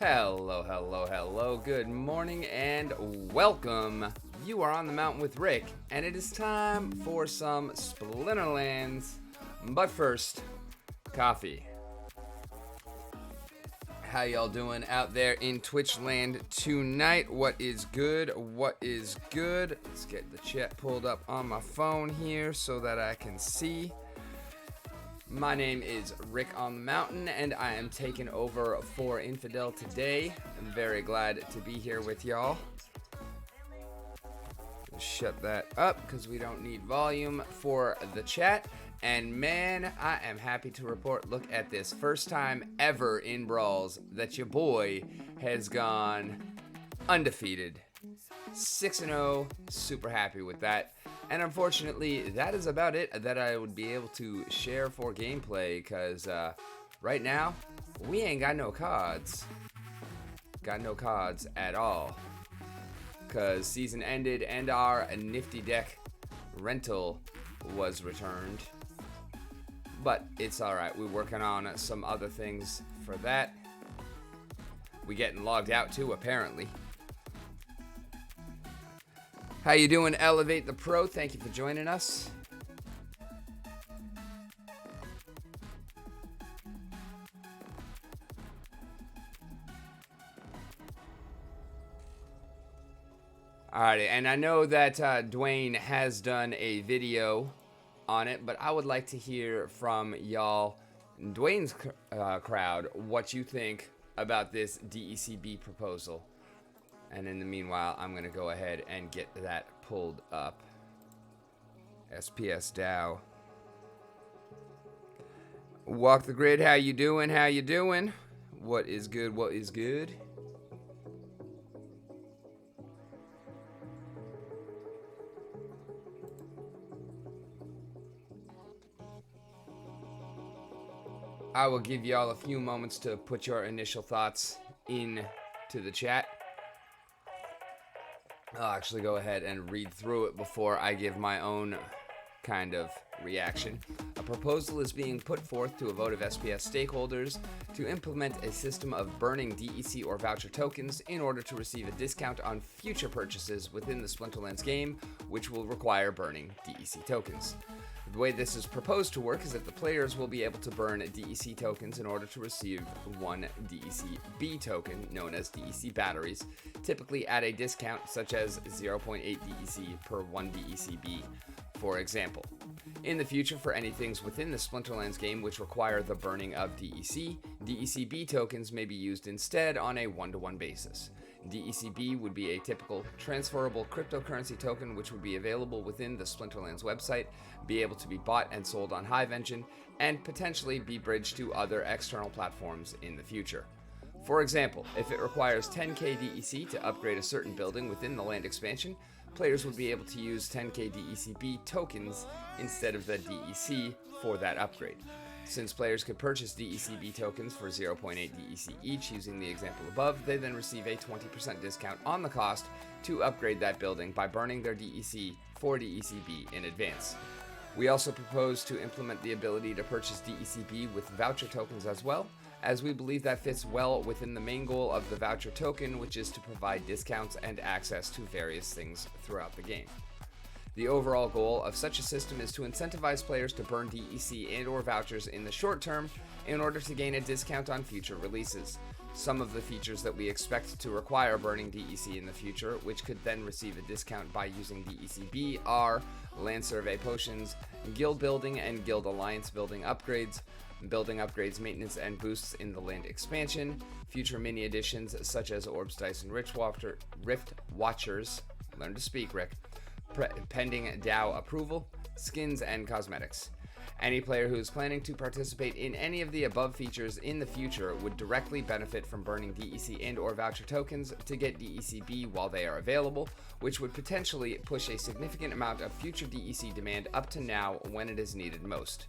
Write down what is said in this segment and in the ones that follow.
Hello, hello, hello. Good morning and welcome. You are on the mountain with Rick, and it is time for some Splinterlands. But first, coffee. How y'all doing out there in Twitch land tonight? What is good? What is good? Let's get the chat pulled up on my phone here so that I can see. My name is Rick on the Mountain, and I am taking over for Infidel today. I'm very glad to be here with y'all. Shut that up because we don't need volume for the chat. And man, I am happy to report, look at this, first time ever in Brawls that your boy has gone undefeated. 6-0, super happy with that. And unfortunately, that is about it that I would be able to share for gameplay, because right now, we ain't got no cards. Got no cards at all. Because season ended and our nifty deck rental was returned. But it's alright, we're working on some other things for that. We getting logged out too, apparently. How you doing, Elevate the Pro? Thank you for joining us. Alrighty, and I know that Dwayne has done a video on it, but I would like to hear from y'all, Dwayne's crowd, what you think about this DECB proposal. And in the meanwhile, I'm going to go ahead and get that pulled up. SPS DAO. Walk the Grid, how you doing? How you doing? What is good? What is good? I will give y'all a few moments to put your initial thoughts in to the chat. I'll actually go ahead and read through it before I give my own kind of reaction. A proposal is being put forth to a vote of SPS stakeholders to implement a system of burning DEC or voucher tokens in order to receive a discount on future purchases within the Splinterlands game, which will require burning DEC tokens. The way this is proposed to work is that the players will be able to burn DEC tokens in order to receive one DECB token, known as DEC batteries, typically at a discount such as 0.8 DEC per 1 DECB, for example. In the future, for any things within the Splinterlands game which require the burning of DEC, DECB tokens may be used instead on a one-to-one basis. DECB would be a typical transferable cryptocurrency token which would be available within the Splinterlands website, be able to be bought and sold on Hive Engine, and potentially be bridged to other external platforms in the future. For example, if it requires 10k DEC to upgrade a certain building within the land expansion, players would be able to use 10k DECB tokens instead of the DEC for that upgrade. Since players could purchase DECB tokens for 0.8 DEC each using the example above, they then receive a 20% discount on the cost to upgrade that building by burning their DEC for DECB in advance. We also propose to implement the ability to purchase DECB with voucher tokens as well, as we believe that fits well within the main goal of the voucher token, which is to provide discounts and access to various things throughout the game. The overall goal of such a system is to incentivize players to burn DEC and/or vouchers in the short term in order to gain a discount on future releases. Some of the features that we expect to require burning DEC in the future, which could then receive a discount by using DECB, are land survey potions, guild building and guild alliance building upgrades, maintenance and boosts in the land expansion, future mini additions such as Orbs, Dice, and Rift Watchers, learn to speak, Rick, pending DAO approval, skins, and cosmetics. Any player who is planning to participate in any of the above features in the future would directly benefit from burning DEC and/or voucher tokens to get DECB while they are available, which would potentially push a significant amount of future DEC demand up to now when it is needed most.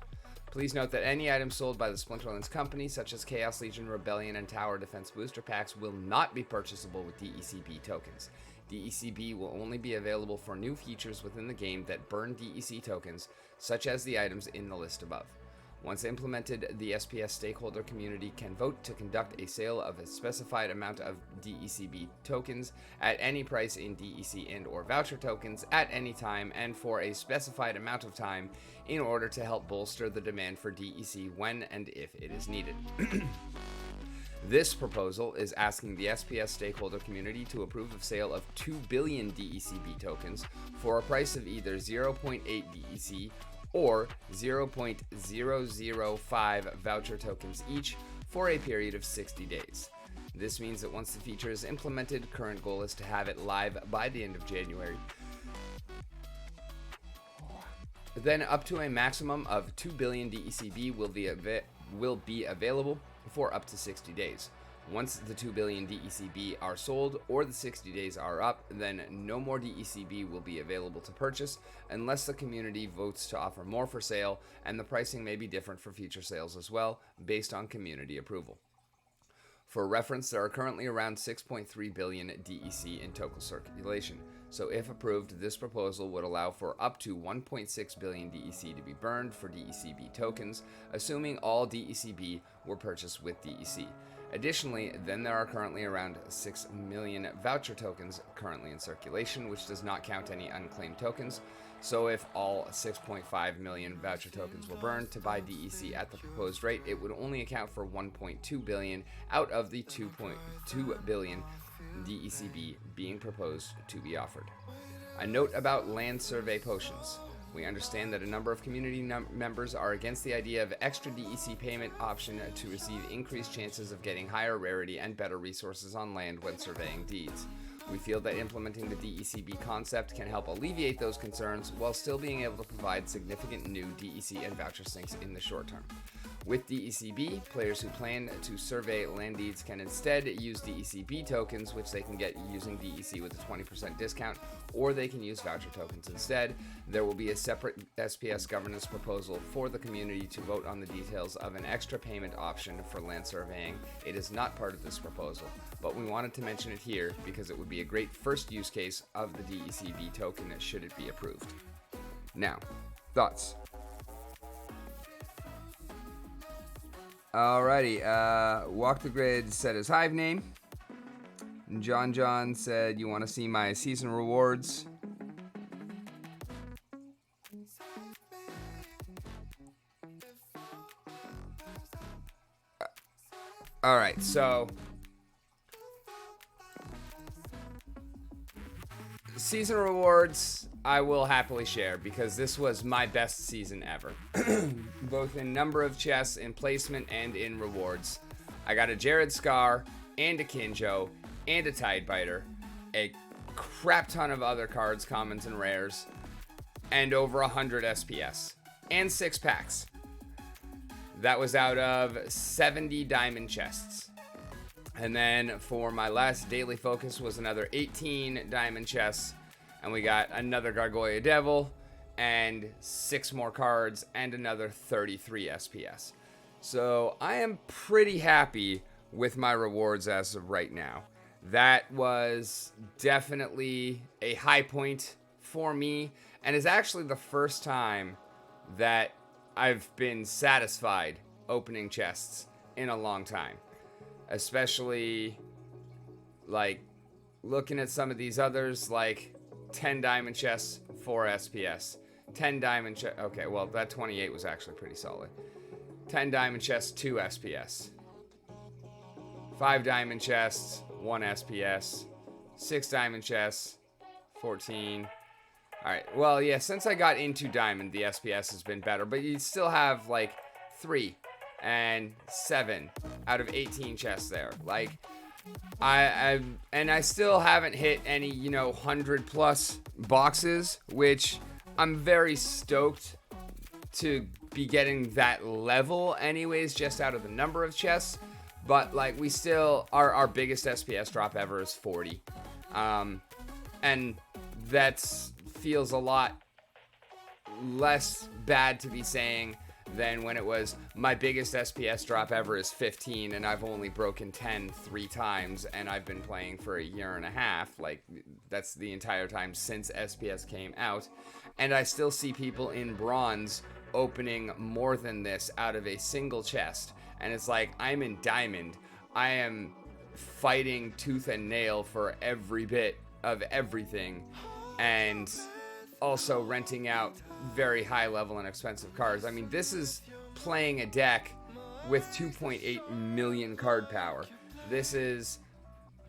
Please note that any items sold by the Splinterlands company, such as Chaos Legion, Rebellion, and Tower Defense booster packs, will not be purchasable with DECB tokens. DECB will only be available for new features within the game that burn DEC tokens, such as the items in the list above. Once implemented, the SPS stakeholder community can vote to conduct a sale of a specified amount of DECB tokens at any price in DEC and/or voucher tokens at any time and for a specified amount of time in order to help bolster the demand for DEC when and if it is needed. This proposal is asking the SPS stakeholder community to approve the sale of 2 billion DECB tokens for a price of either 0.8 DEC or 0.005 voucher tokens each for a period of 60 days. This means that once the feature is implemented, current goal is to have it live by the end of January. Then up to a maximum of 2 billion DECB will be available for up to 60 days. Once the 2 billion DECB are sold or the 60 days are up, then no more DECB will be available to purchase unless the community votes to offer more for sale, and the pricing may be different for future sales as well, based on community approval. For reference, there are currently around 6.3 billion DEC in total circulation, so if approved, this proposal would allow for up to 1.6 billion DEC to be burned for DECB tokens, assuming all DECB were purchased with DEC. Additionally, then there are currently around 6 million voucher tokens currently in circulation, which does not count any unclaimed tokens. So if all 6.5 million voucher tokens were burned to buy DEC at the proposed rate, it would only account for 1.2 billion out of the 2.2 billion DECB being proposed to be offered. A note about land survey potions. We understand that a number of community members are against the idea of extra DEC payment option to receive increased chances of getting higher rarity and better resources on land when surveying deeds. We feel that implementing the DECB concept can help alleviate those concerns while still being able to provide significant new DEC and voucher sinks in the short term. With DECB, players who plan to survey land deeds can instead use DECB tokens, which they can get using DEC with a 20% discount, or they can use voucher tokens instead. There will be a separate SPS governance proposal for the community to vote on the details of an extra payment option for land surveying. It is not part of this proposal, but we wanted to mention it here because it would be a great first use case of the DECB token should it be approved. Now, thoughts? Alrighty, Walk the Grid said his Hive name. John said, you want to see my season rewards? Alright, so season rewards I will happily share because this was my best season ever. Both in number of chests, in placement, and in rewards. I got a Jared Scar, and a Kinjo, and a Tidebiter, a crap ton of other cards, commons and rares, and over 100 SPS, and 6 packs. That was out of 70 diamond chests. And then for my last daily focus was another 18 diamond chests, and we got another Gargoyle Devil, and 6 more cards, and another 33 SPS. So I am pretty happy with my rewards as of right now. That was definitely a high point for me, and is actually the first time that I've been satisfied opening chests in a long time. Especially, like, looking at some of these others, like 10 diamond chests, 4 SPS. 10 diamond chests, okay, well, that 28 was actually pretty solid. 10 diamond chests, 2 SPS. 5 diamond chests, 1 SPS. 6 diamond chests, 14. Alright, well, yeah, since I got into diamond, the SPS has been better, but you still have, like, 3 and 7 out of 18 chests there. Like, I still haven't hit any, 100 plus boxes, which I'm very stoked to be getting that level anyways, just out of the number of chests. But, like, we still, our biggest SPS drop ever is 40. And that's feels a lot less bad to be saying than when it was my biggest SPS drop ever is 15 and I've only broken 10 3 times and I've been playing for a year and a half. Like, that's the entire time since SPS came out, and I still see people in bronze opening more than this out of a single chest. And it's like, I'm in diamond. I am fighting tooth and nail for every bit of everything. And also renting out very high level and expensive cards. I mean, this is playing a deck with 2.8 million card power. This is...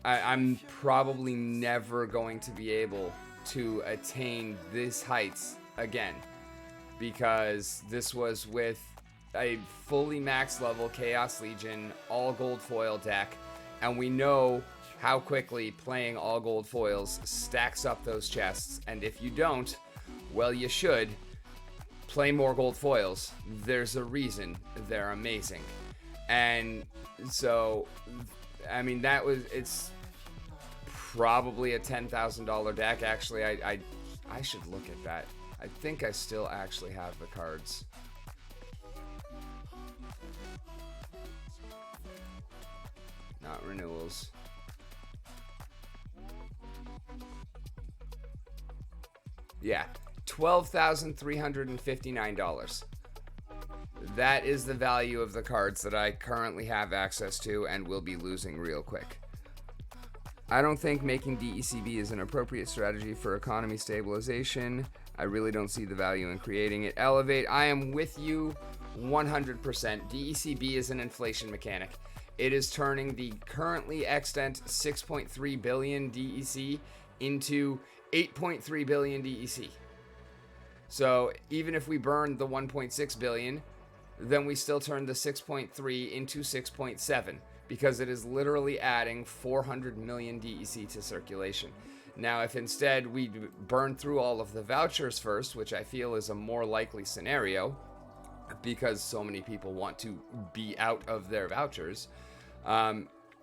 I'm probably never going to be able to attain these heights again, because this was with a fully max level Chaos Legion all gold foil deck, and we know how quickly playing all gold foils stacks up those chests. And if you don't, well, you should play more gold foils. There's a reason they're amazing. And so, I mean, it's probably a $10,000 deck. Actually, I should look at that. I think I still actually have the cards. Not renewals. Yeah, $12,359. That is the value of the cards that I currently have access to and will be losing real quick. I don't think making DECB is an appropriate strategy for economy stabilization. I really don't see the value in creating it. Elevate, I am with you 100%. DECB is an inflation mechanic. It is turning the currently extant 6.3 billion DEC into 8.3 billion DEC. So even if we burn the 1.6 billion, then we still turn the 6.3 into 6.7, because it is literally adding 400 million DEC to circulation. Now, if instead we burn through all of the vouchers first, which I feel is a more likely scenario, because so many people want to be out of their vouchers,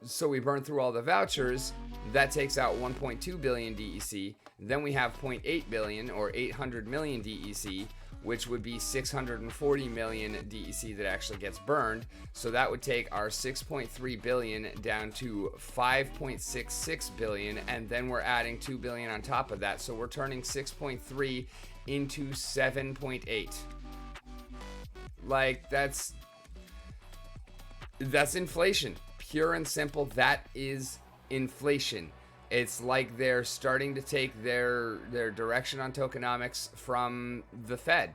so we burn through all the vouchers, that takes out 1.2 billion DEC, then we have 0.8 billion or 800 million DEC, which would be 640 million DEC that actually gets burned. So that would take our 6.3 billion down to 5.66 billion, and then we're adding 2 billion on top of that. So we're turning 6.3 into 7.8. Like, that's inflation. Pure and simple, that is inflation. It's like they're starting to take their direction on tokenomics from the Fed.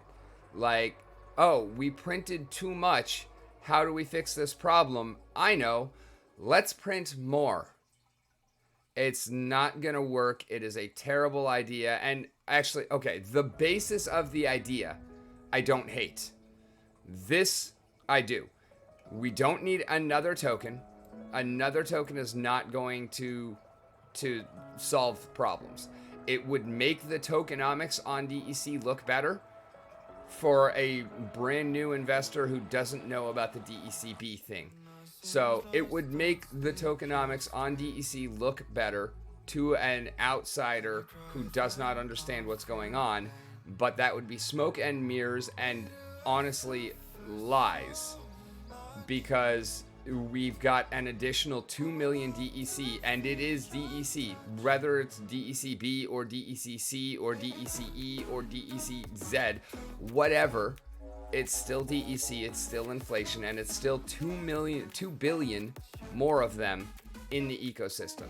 Like, oh, we printed too much. How do we fix this problem? I know. Let's print more. It's not going to work. It is a terrible idea. And actually, okay, the basis of the idea, I don't hate. This, I do. We don't need another token. Another token is not going to solve problems. It would make the tokenomics on DEC look better for a brand new investor who doesn't know about the DECB thing. So it would make the tokenomics on DEC look better to an outsider who does not understand what's going on, but that would be smoke and mirrors and honestly lies, because we've got an additional 2 million DEC, and it is DEC, whether it's DECB or DECC or DECE or DECZ, whatever, it's still DEC, it's still inflation, and it's still 2 billion more of them in the ecosystem.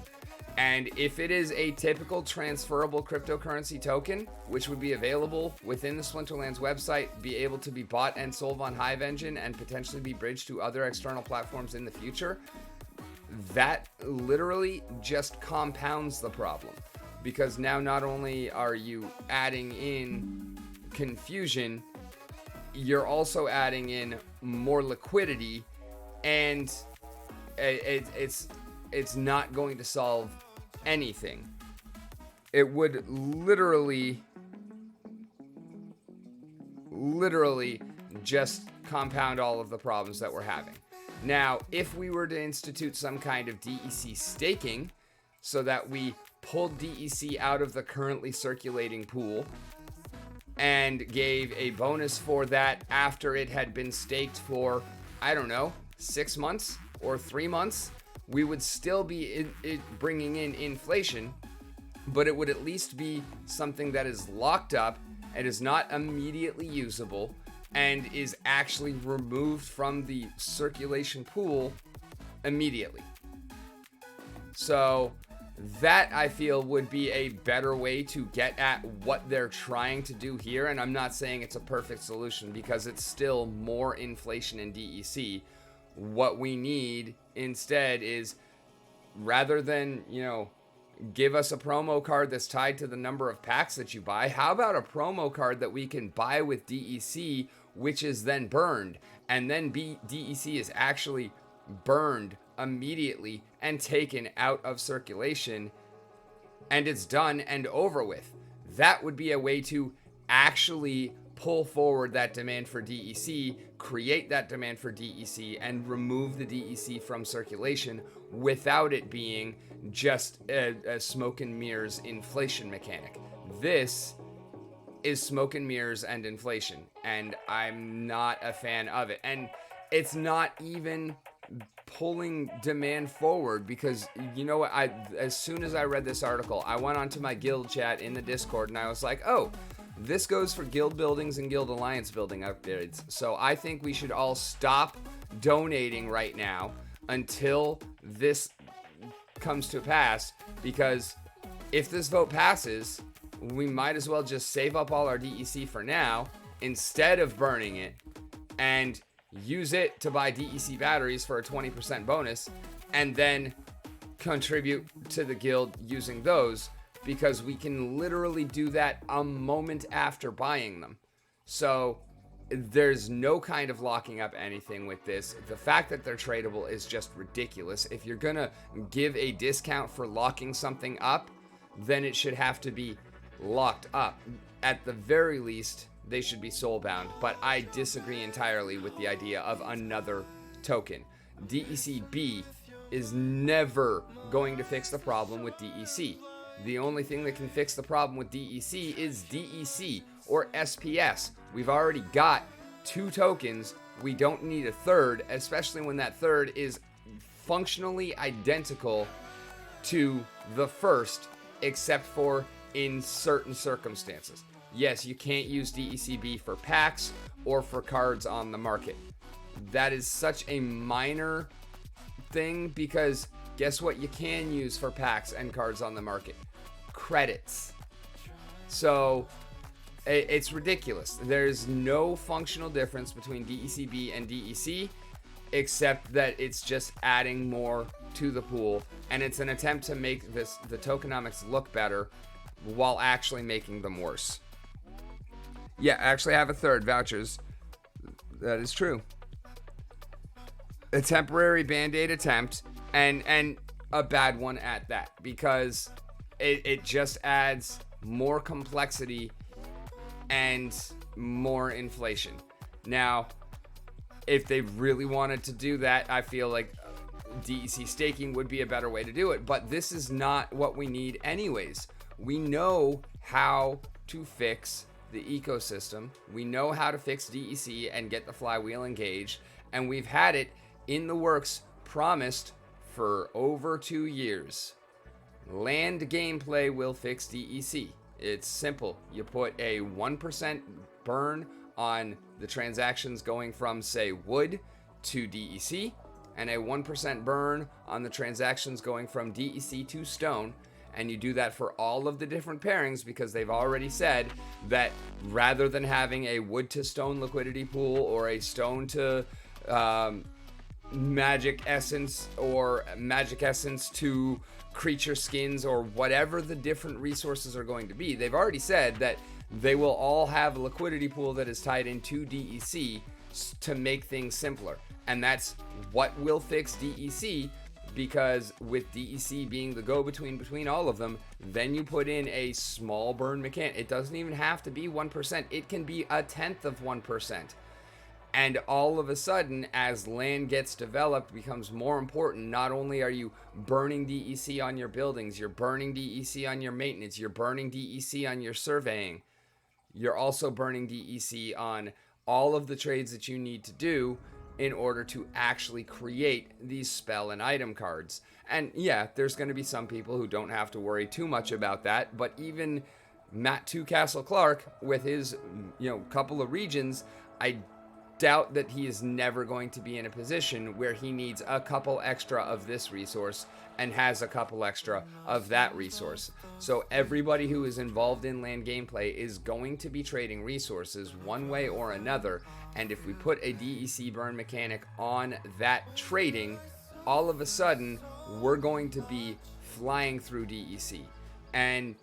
And if it is a typical transferable cryptocurrency token, which would be available within the Splinterlands website, be able to be bought and sold on Hive Engine, and potentially be bridged to other external platforms in the future, that literally just compounds the problem. Because now not only are you adding in confusion, you're also adding in more liquidity, and it's not going to solve anything. It would literally just compound all of the problems that we're having. Now, if we were to institute some kind of DEC staking so that we pulled DEC out of the currently circulating pool and gave a bonus for that after it had been staked for, I don't know, 6 months or 3 months, we would still be bringing in inflation, but it would at least be something that is locked up and is not immediately usable, and is actually removed from the circulation pool immediately. So that, I feel, would be a better way to get at what they're trying to do here. And I'm not saying it's a perfect solution, because it's still more inflation in DEC. What we need instead is, rather than, give us a promo card that's tied to the number of packs that you buy, how about a promo card that we can buy with DEC, which is then burned, and then DEC is actually burned immediately and taken out of circulation, and it's done and over with. That would be a way to actually pull forward that demand for DEC, create that demand for DEC, and remove the DEC from circulation without it being just a smoke and mirrors inflation mechanic. This is smoke and mirrors and inflation, and I'm not a fan of it. And it's not even pulling demand forward, because you know what, as soon as I read this article, I went onto my guild chat in the Discord and I was like, oh, this goes for guild buildings and guild alliance building upgrades. So I think we should all stop donating right now until this comes to pass, because if this vote passes, we might as well just save up all our DEC for now instead of burning it, and use it to buy DEC batteries for a 20% bonus, and then contribute to the guild using those, because we can literally do that a moment after buying them. So there's no kind of locking up anything with this. The fact that they're tradable is just ridiculous. If you're gonna give a discount for locking something up, then it should have to be locked up. At the very least, they should be soulbound, but I disagree entirely with the idea of another token. DECB is never going to fix the problem with DEC. The only thing that can fix the problem with DEC is DEC or SPS. We've already got 2 tokens. We don't need a third, especially when that third is functionally identical to the first, except for in certain circumstances. Yes, you can't use DECB for packs or for cards on the market. That is such a minor thing, because guess what you can use for packs and cards on the market? Credits. So it's ridiculous. There's no functional difference between DECB and DEC, except that it's just adding more to the pool, and it's an attempt to make the tokenomics look better while actually making them worse. Yeah, actually I have a third, vouchers. That is true. A temporary band-aid attempt, and a bad one at that, because it just adds more complexity and more inflation. Now, if they really wanted to do that, I feel like DEC staking would be a better way to do it, but this is not what we need anyways. We know how to fix the ecosystem. We know how to fix DEC and get the flywheel engaged, and we've had it in the works, promised for over 2 years. Land gameplay will fix DEC. It's simple. You put a 1% burn on the transactions going from, say, wood to DEC, and a 1% burn on the transactions going from DEC to stone. And you do that for all of the different pairings, because they've already said that rather than having a wood to stone liquidity pool, or a stone to magic essence, or magic essence to creature skins, or whatever the different resources are going to be, they've already said that they will all have a liquidity pool that is tied into DEC to make things simpler. And that's what will fix DEC, because with DEC being the go-between between all of them, then you put in a small burn mechanic. It doesn't even have to be 1%. It can be 1/10 of 1%. And all of a sudden, as land gets developed, becomes more important. Not only are you burning DEC on your buildings, you're burning DEC on your maintenance, you're burning DEC on your surveying, you're also burning DEC on all of the trades that you need to do in order to actually create these spell and item cards. And yeah, there's going to be some people who don't have to worry too much about that, but even Matt Two Castle Clark, with his couple of regions, I doubt that he is never going to be in a position where he needs a couple extra of this resource and has a couple extra of that resource. So everybody who is involved in land gameplay is going to be trading resources one way or another, and if we put a DEC burn mechanic on that trading, all of a sudden we're going to be flying through DEC. And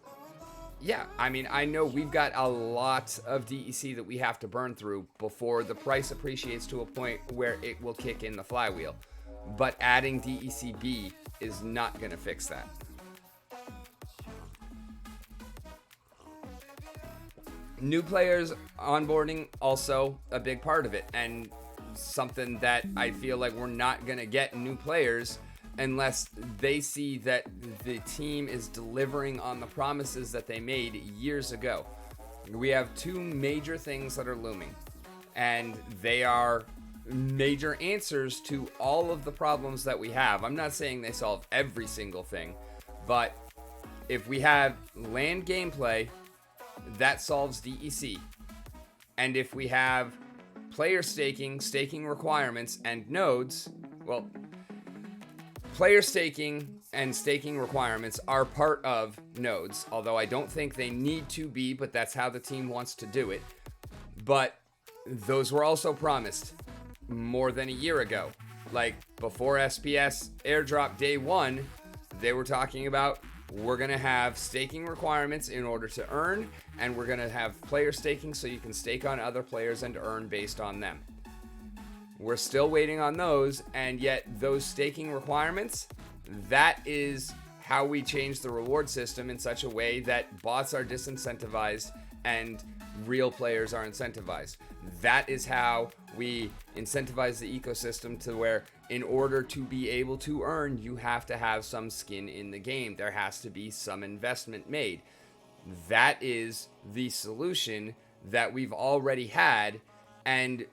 yeah, I mean, I know we've got a lot of DEC that we have to burn through before the price appreciates to a point where it will kick in the flywheel. But adding DECB is not going to fix that. New players onboarding, also a big part of it, and something that I feel like we're not going to get new players unless they see that the team is delivering on the promises that they made years ago. We have two major things that are looming, and they are major answers to all of the problems that we have. I'm not saying they solve every single thing, but if we have land gameplay, that solves DEC. And if we have player staking requirements, and nodes, well, player staking and staking requirements are part of nodes, although I don't think they need to be, but that's how the team wants to do it. But those were also promised more than a year ago. Like before SPS airdrop day one, they were talking about we're going to have staking requirements in order to earn, and we're going to have player staking so you can stake on other players and earn based on them. We're still waiting on those, and yet those staking requirements, that is how we change the reward system in such a way that bots are disincentivized and real players are incentivized. That is how we incentivize the ecosystem to where in order to be able to earn, you have to have some skin in the game. There has to be some investment made. That is the solution that we've already had, and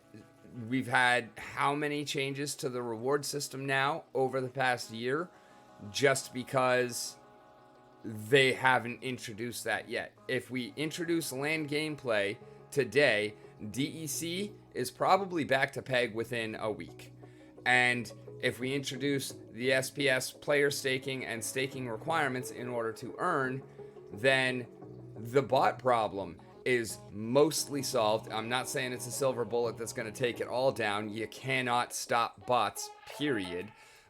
we've had how many changes to the reward system now over the past year just because they haven't introduced that yet. If we introduce land gameplay today, DEC is probably back to peg within a week. And if we introduce the SPS player staking and staking requirements in order to earn, then the bot problem is mostly solved. I'm not saying it's a silver bullet that's going to take it all down. You cannot stop bots, period.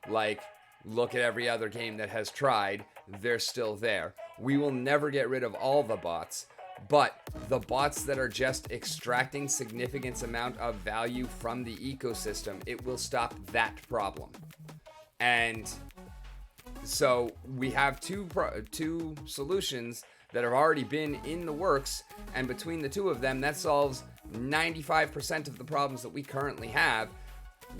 Like, look at every other game that has tried. They're still there. We will never get rid of all the bots, but the bots that are just extracting significant amount of value from the ecosystem, it will stop that problem. And so we have two solutions that have already been in the works, and between the two of them, that solves 95% of the problems that we currently have.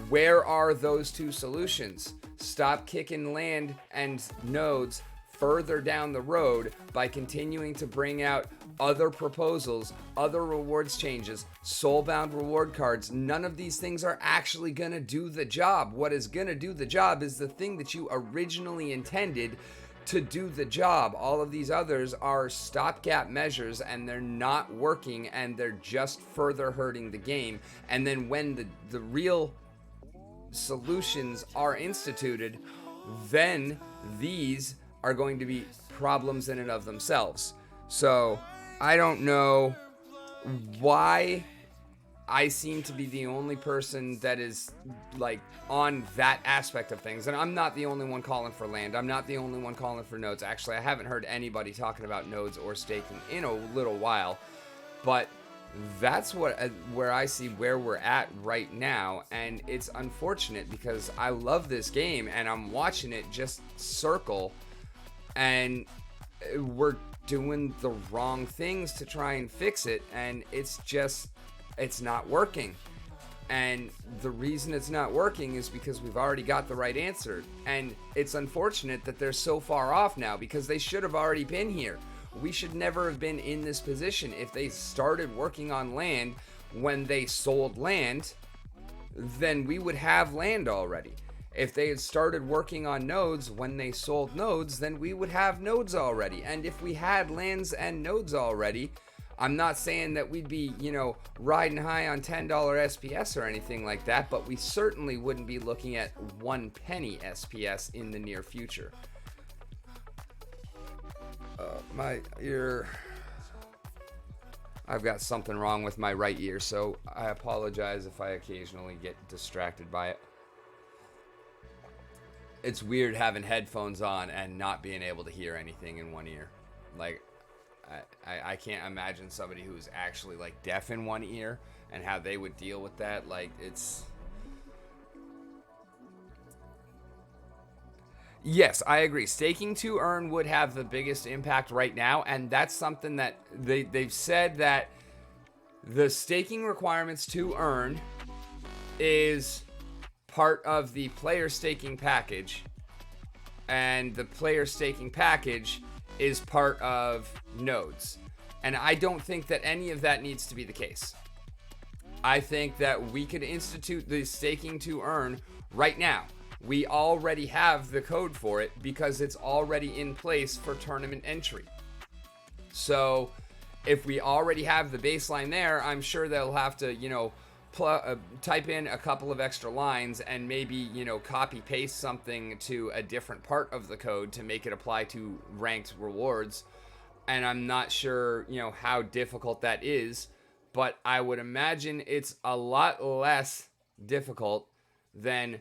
Where are those two solutions? Stop kicking land and nodes further down the road by continuing to bring out other proposals, other rewards changes, soulbound reward cards. None of these things are actually gonna do the job. What is gonna do the job is the thing that you originally intended to do the job. All of these others are stopgap measures, and they're not working, and they're just further hurting the game. And then when the real solutions are instituted, then these are going to be problems in and of themselves. So I don't know why I seem to be the only person that is like on that aspect of things. And I'm not the only one calling for land. I'm not the only one calling for nodes. Actually, I haven't heard anybody talking about nodes or staking in a little while. But that's where I see where we're at right now. And it's unfortunate because I love this game and I'm watching it just circle, and we're doing the wrong things to try and fix it, and it's not working. And the reason it's not working is because we've already got the right answer. And it's unfortunate that they're so far off now, because they should have already been here. We should never have been in this position. If they started working on land when they sold land, then we would have land already. If they had started working on nodes when they sold nodes, then we would have nodes already. And if we had lands and nodes already, I'm not saying that we'd be, riding high on $10 SPS or anything like that, but we certainly wouldn't be looking at 1 penny SPS in the near future. My ear... I've got something wrong with my right ear, so I apologize if I occasionally get distracted by it. It's weird having headphones on and not being able to hear anything in one ear. Like, I can't imagine somebody who's actually, like, deaf in one ear and how they would deal with that. Like, it's... Yes, I agree. Staking to earn would have the biggest impact right now, and that's something that they've said that the staking requirements to earn is part of the player staking package, and the player staking package is part of nodes. And I don't think that any of that needs to be the case. I think that we could institute the staking to earn right now. We already have the code for it because it's already in place for tournament entry. So if we already have the baseline there, I'm sure they'll have to, type in a couple of extra lines and maybe, copy paste something to a different part of the code to make it apply to ranked rewards. And I'm not sure, how difficult that is, but I would imagine it's a lot less difficult than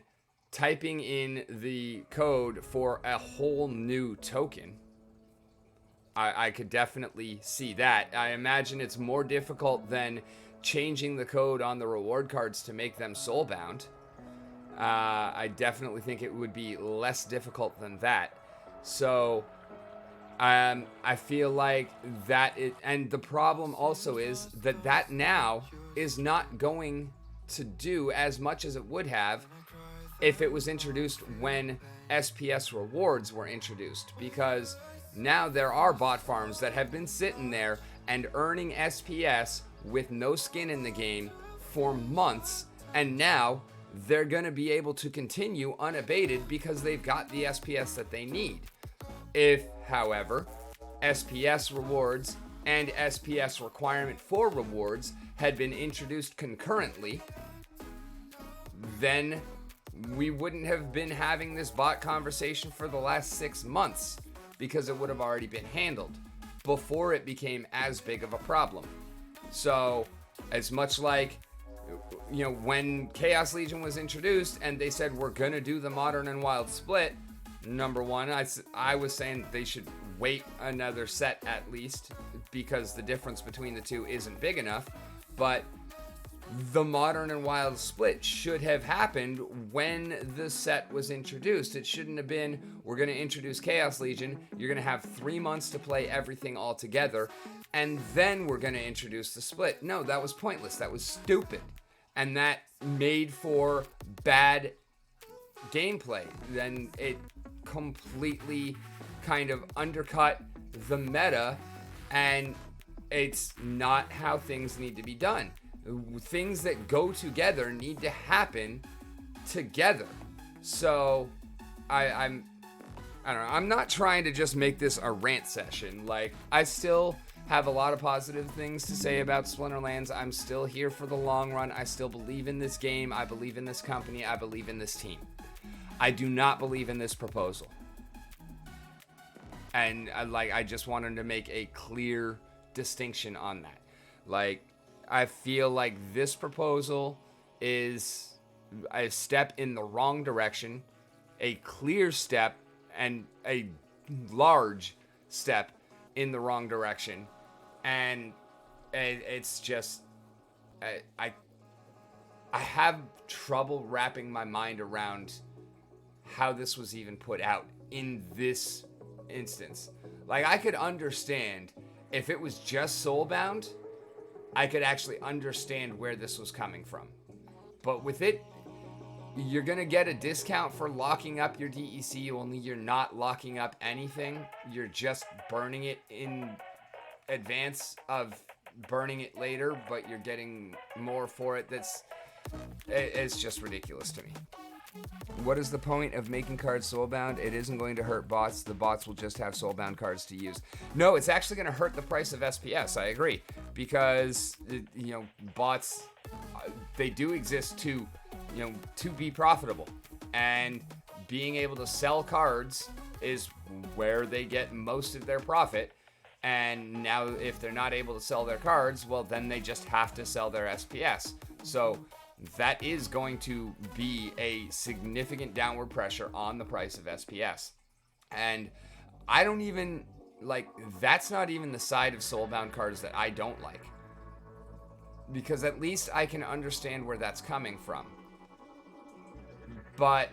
typing in the code for a whole new token. I could definitely see that. I imagine it's more difficult than changing the code on the reward cards to make them soulbound. I definitely think it would be less difficult than that. So I feel like that and the problem also is that now is not going to do as much as it would have if it was introduced when SPS rewards were introduced, because now there are bot farms that have been sitting there and earning SPS with no skin in the game for months, and now they're going to be able to continue unabated because they've got the SPS that they need. If, however, SPS rewards and SPS requirement for rewards had been introduced concurrently, then we wouldn't have been having this bot conversation for the last 6 months because it would have already been handled before it became as big of a problem. So, as much like, when Chaos Legion was introduced and they said we're going to do the Modern and Wild split, number one, I was saying they should wait another set at least because the difference between the two isn't big enough, but the Modern and Wild split should have happened when the set was introduced. It shouldn't have been, we're going to introduce Chaos Legion, you're going to have 3 months to play everything all together, and then we're going to introduce the split. No, that was pointless. That was stupid. And that made for bad gameplay. Then it completely kind of undercut the meta, and it's not how things need to be done. Things that go together need to happen together. So I don't know. I'm not trying to just make this a rant session. Like, I still have a lot of positive things to say about Splinterlands. I'm still here for the long run. I still believe in this game. I believe in this company. I believe in this team. I do not believe in this proposal. And I just wanted to make a clear distinction on that. Like, I feel like this proposal is a step in the wrong direction, a clear step, and a large step in the wrong direction. And it's just, I have trouble wrapping my mind around how this was even put out in this instance. Like, I could understand if it was just Soulbound, I could actually understand where this was coming from. But with it, you're going to get a discount for locking up your DEC, only you're not locking up anything. You're just burning it in advance of burning it later, but you're getting more for it. It's just ridiculous to me. What is the point of making cards soulbound? It isn't going to hurt bots. The bots will just have soulbound cards to use. No, it's actually going to hurt the price of SPS. I agree. Because, bots, they do exist to be profitable. And being able to sell cards is where they get most of their profit. And now if they're not able to sell their cards, well, then they just have to sell their SPS. So that is going to be a significant downward pressure on the price of SPS. And I don't even, that's not even the side of soulbound cards that I don't like. Because at least I can understand where that's coming from. But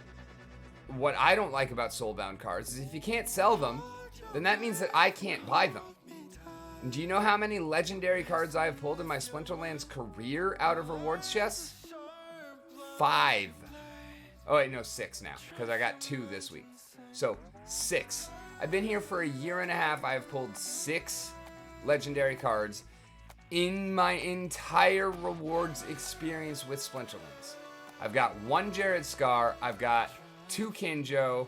what I don't like about soulbound cards is if you can't sell them, then that means that I can't buy them. And do you know how many legendary cards I have pulled in my Splinterlands career out of rewards chests? 5. Oh wait, no, 6 now, because I got 2 this week. So 6. I've been here for a year and a half. I have pulled 6 legendary cards in my entire rewards experience with Splinterlands. I've got 1 Jared Scar, I've got 2 Kinjo,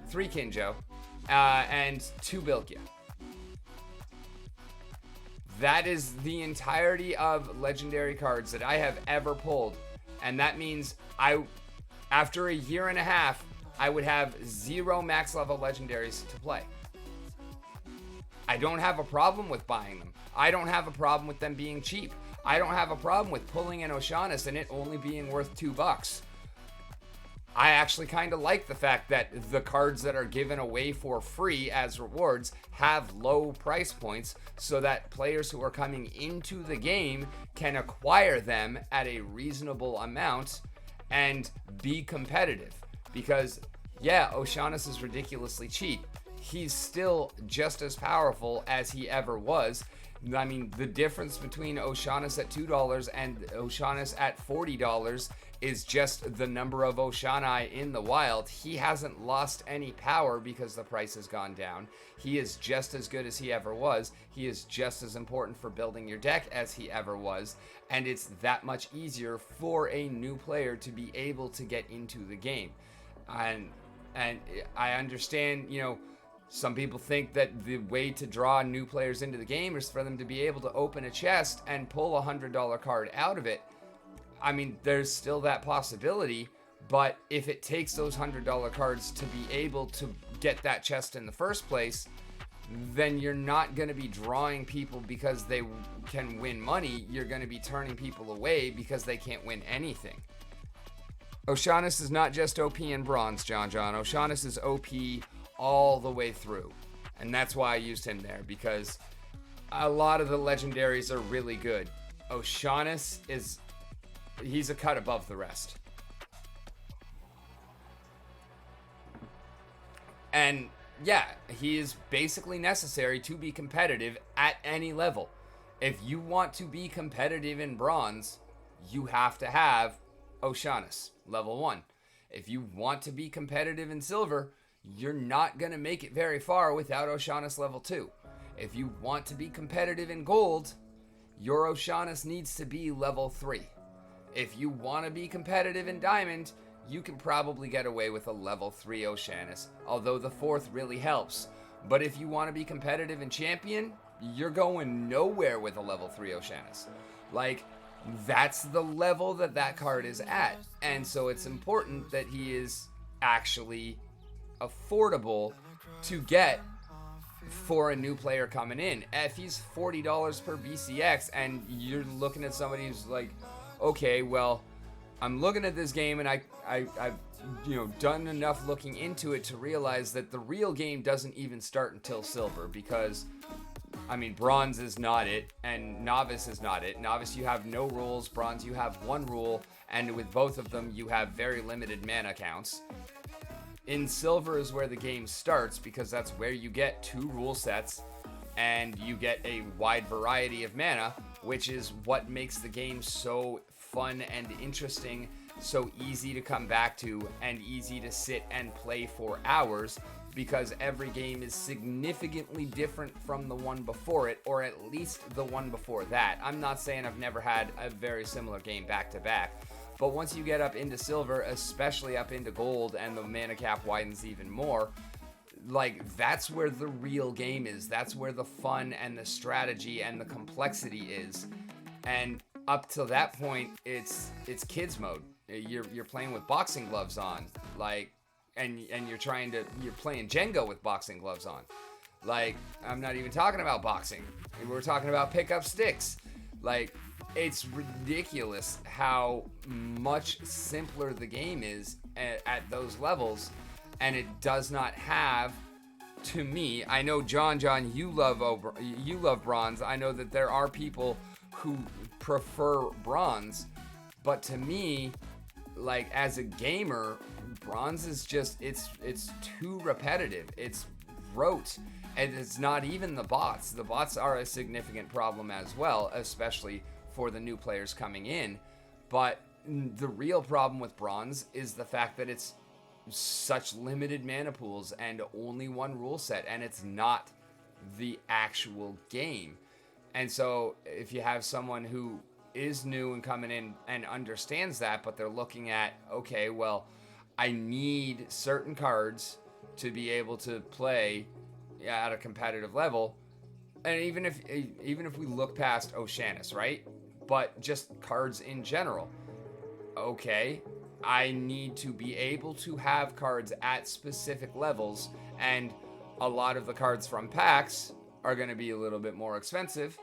3 Kinjo, and 2 Bilkia. That is the entirety of legendary cards that I have ever pulled. And that means after a year and a half, I would have 0 max level legendaries to play. I don't have a problem with buying them. I don't have a problem with them being cheap. I don't have a problem with pulling an Oceanus and it only being worth $2. I actually kind of like the fact that the cards that are given away for free as rewards have low price points so that players who are coming into the game can acquire them at a reasonable amount and be competitive. Because, yeah, Oceanus is ridiculously cheap. He's still just as powerful as he ever was. I mean, the difference between Oceanus at $2 and Oceanus at $40 is just the number of Oceani in the wild. He hasn't lost any power because the price has gone down. He is just as good as he ever was. He is just as important for building your deck as he ever was. And it's that much easier for a new player to be able to get into the game. And I understand, some people think that the way to draw new players into the game is for them to be able to open a chest and pull a $100 card out of it. I mean, there's still that possibility, but if it takes those $100 cards to be able to get that chest in the first place, then you're not going to be drawing people because they can win money. You're going to be turning people away because they can't win anything. Oceanus is not just OP in bronze, John. Oceanus is OP all the way through. And that's why I used him there, because a lot of the legendaries are really good. Oceanus he's a cut above the rest. And yeah, he is basically necessary to be competitive at any level. If you want to be competitive in bronze, you have to have Oceanus, level 1. If you want to be competitive in silver, you're not going to make it very far without Oceanus level 2. If you want to be competitive in gold, your Oceanus needs to be level 3. If you want to be competitive in diamond, you can probably get away with a level 3 Oceanus, although the 4th really helps. But if you want to be competitive in champion, you're going nowhere with a level 3 Oceanus. That's the level that card is at. And so it's important that he is actually affordable to get for a new player coming in. If he's $40 per BCX and you're looking at somebody who's like, okay, well, I'm looking at this game and I've done enough looking into it to realize that the real game doesn't even start until silver, because bronze is not it and novice is not it. Novice, you have no rules. Bronze, you have 1 rule, and with both of them you have very limited mana counts. In silver is where the game starts, because that's where you get 2 rule sets and you get a wide variety of mana, which is what makes the game so fun and interesting, so easy to come back to and easy to sit and play for hours, because every game is significantly different from the one before it, or at least the one before that. I'm not saying I've never had a very similar game back to back, But once you get up into silver, especially up into gold, and the mana cap widens even more, like, that's where the real game is. That's where the fun and the strategy and the complexity is. And up till that point, it's kids mode. You're playing with boxing gloves on, like, and you're playing Jenga with boxing gloves on. Like, I'm not even talking about boxing. We're talking about pickup sticks. Like, it's ridiculous how much simpler the game is at those levels, and it does not have, to me, I know John, you love bronze. I know that there are people who prefer bronze, but to me, like, as a gamer, bronze is just, it's too repetitive. It's rote, and it's not even the bots. The bots are a significant problem as well, especially for the new players coming in. But the real problem with bronze is the fact that it's such limited mana pools and only one rule set, and it's not the actual game. And so if you have someone who is new and coming in and understands that, but they're looking at, okay, well, I need certain cards to be able to play at a competitive level. And even if we look past Oceanus, right? But just cards in general. Okay, I need to be able to have cards at specific levels, and a lot of the cards from packs are going to be a little bit more expensive.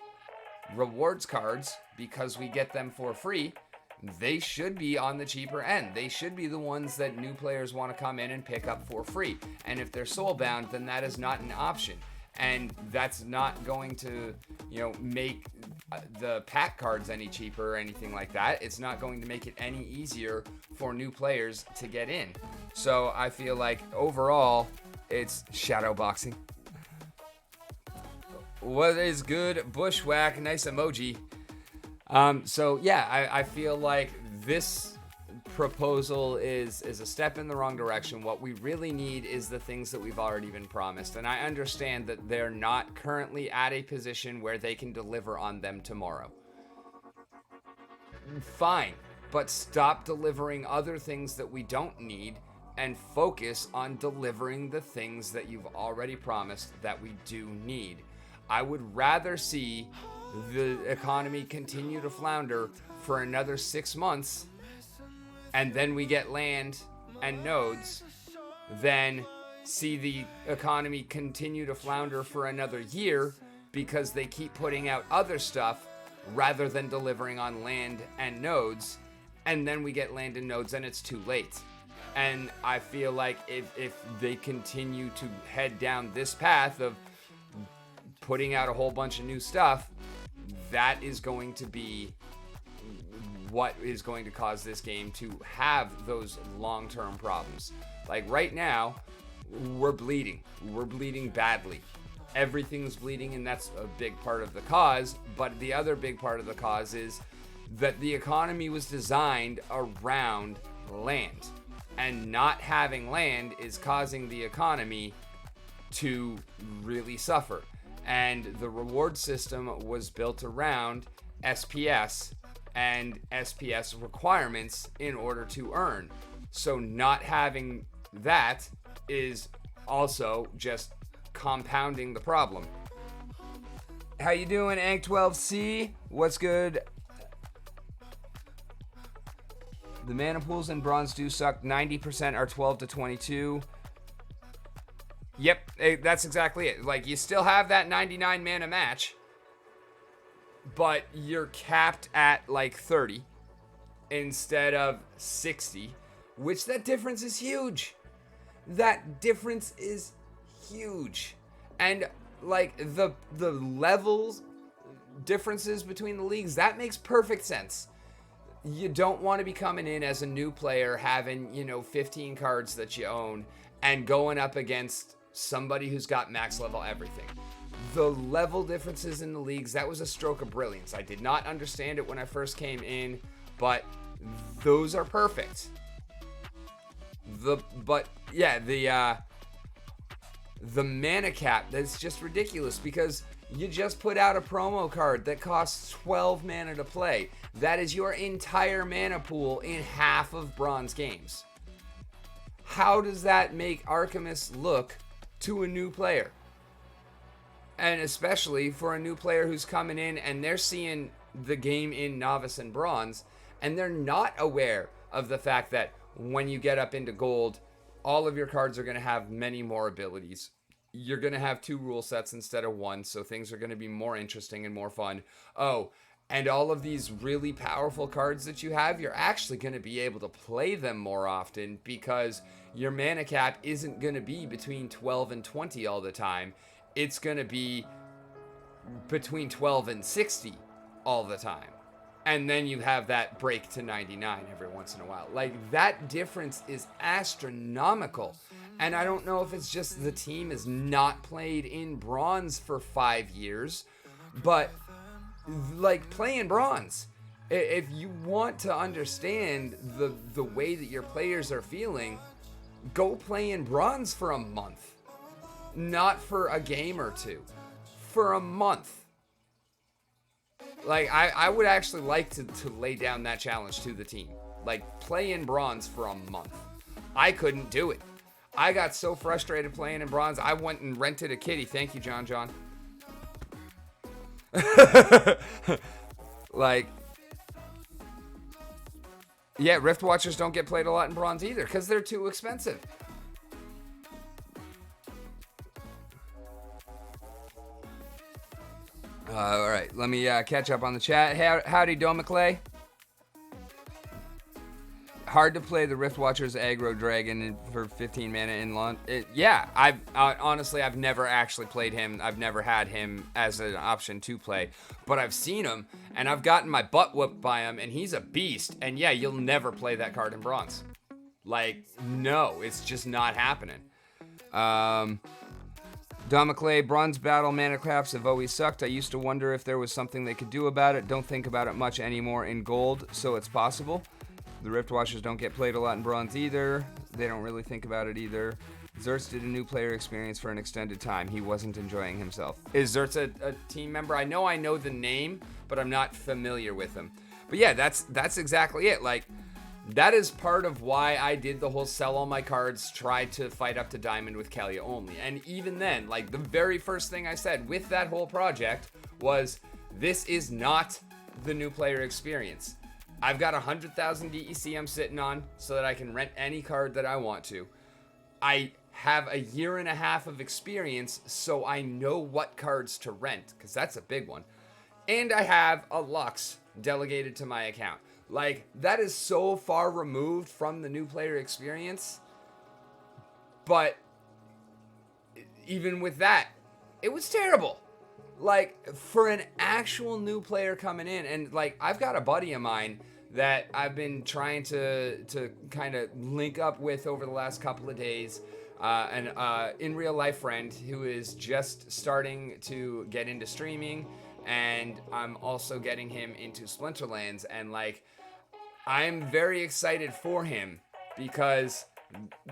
Rewards cards, because we get them for free, they should be on the cheaper end. They should be the ones that new players want to come in and pick up for free. And if they're soulbound, then that is not an option. And that's not going to, make the pack cards any cheaper or anything like that. It's not going to make it any easier for new players to get in. So I feel like overall, it's shadow boxing. What is good? Bushwhack, nice emoji. So yeah, I feel like this proposal is a step in the wrong direction. What we really need is the things that we've already been promised. And I understand that they're not currently at a position where they can deliver on them tomorrow. Fine, but stop delivering other things that we don't need and focus on delivering the things that you've already promised that we do need. I would rather see the economy continue to flounder for another 6 months and then we get land and nodes than see the economy continue to flounder for another year because they keep putting out other stuff rather than delivering on land and nodes, and then we get land and nodes and it's too late. And I feel like if they continue to head down this path of putting out a whole bunch of new stuff, that is going to be what is going to cause this game to have those long-term problems. Like right now, we're bleeding. We're bleeding badly. Everything's bleeding, and that's a big part of the cause. But the other big part of the cause is that the economy was designed around land. And not having land is causing the economy to really suffer. And the reward system was built around SPS and SPS requirements in order to earn. So not having that is also just compounding the problem. How you doing, Ank12C? What's good? The mana pools in bronze do suck. 90% are 12 to 22. Yep, that's exactly it. Like, you still have that 99 mana match, but you're capped at like 30 instead of 60, which that difference is huge. That difference is huge. And like the levels differences between the leagues, that makes perfect sense. You don't want to be coming in as a new player having, 15 cards that you own and going up against somebody who's got max level everything. The level differences in the leagues, that was a stroke of brilliance. I did not understand it when I first came in, but those are perfect. The mana cap, that's just ridiculous because You just put out a promo card that costs 12 mana to play. That is your entire mana pool in half of bronze games. How does that make Artemis look to a new player? And especially for a new player who's coming in and they're seeing the game in Novice and Bronze, and they're not aware of the fact that when you get up into Gold, all of your cards are going to have many more abilities. You're going to have 2 rule sets instead of 1, so things are going to be more interesting and more fun. Oh, and all of these really powerful cards that you have, you're actually going to be able to play them more often because your mana cap isn't going to be between 12 and 20 all the time. It's going to be between 12 and 60 all the time. And then you have that break to 99 every once in a while. Like, that difference is astronomical. And I don't know if it's just the team has not played in Bronze for 5 years, but, like, playing Bronze, if you want to understand the way that your players are feeling, go play in Bronze for a month. Not for a game or 2. For a month. Like, I would actually like to lay down that challenge to the team. Like, play in Bronze for a month. I couldn't do it. I got so frustrated playing in Bronze, I went and rented a kitty. Thank you, John. Like, yeah, Rift Watchers don't get played a lot in Bronze either because they're too expensive. All right, let me catch up on the chat. Howdy, Domiclay. Hard to play the Rift Watcher's aggro dragon for 15 mana in launch. Yeah, honestly, I've never actually played him. I've never had him as an option to play, but I've seen him and I've gotten my butt whooped by him, and he's a beast. And yeah, you'll never play that card in Bronze. Like, no, it's just not happening. Domiclay, Bronze battle mana caps have always sucked. I used to wonder if there was something they could do about it. Don't think about it much anymore in Gold, so it's possible. The Rift Watchers don't get played a lot in Bronze either. They don't really think about it either. Zertz did a new player experience for an extended time. He wasn't enjoying himself. Is Zertz a team member? I know the name, but I'm not familiar with him. But yeah, that's exactly it. Like, that is part of why I did the whole sell all my cards, try to fight up to Diamond with Kalia only. And even then, like, the very first thing I said with that whole project was, this is not the new player experience. I've got 100,000 DEC I'm sitting on so that I can rent any card that I want to. I have a year and a half of experience, so I know what cards to rent, because that's a big one. And I have a Lux delegated to my account. Like, that is so far removed from the new player experience. But even with that, it was terrible. Like, for an actual new player coming in, and like, I've got a buddy of mine that I've been trying to kind of link up with over the last couple of days, an in real life friend who is just starting to get into streaming, and I'm also getting him into Splinterlands, and like, I'm very excited for him because,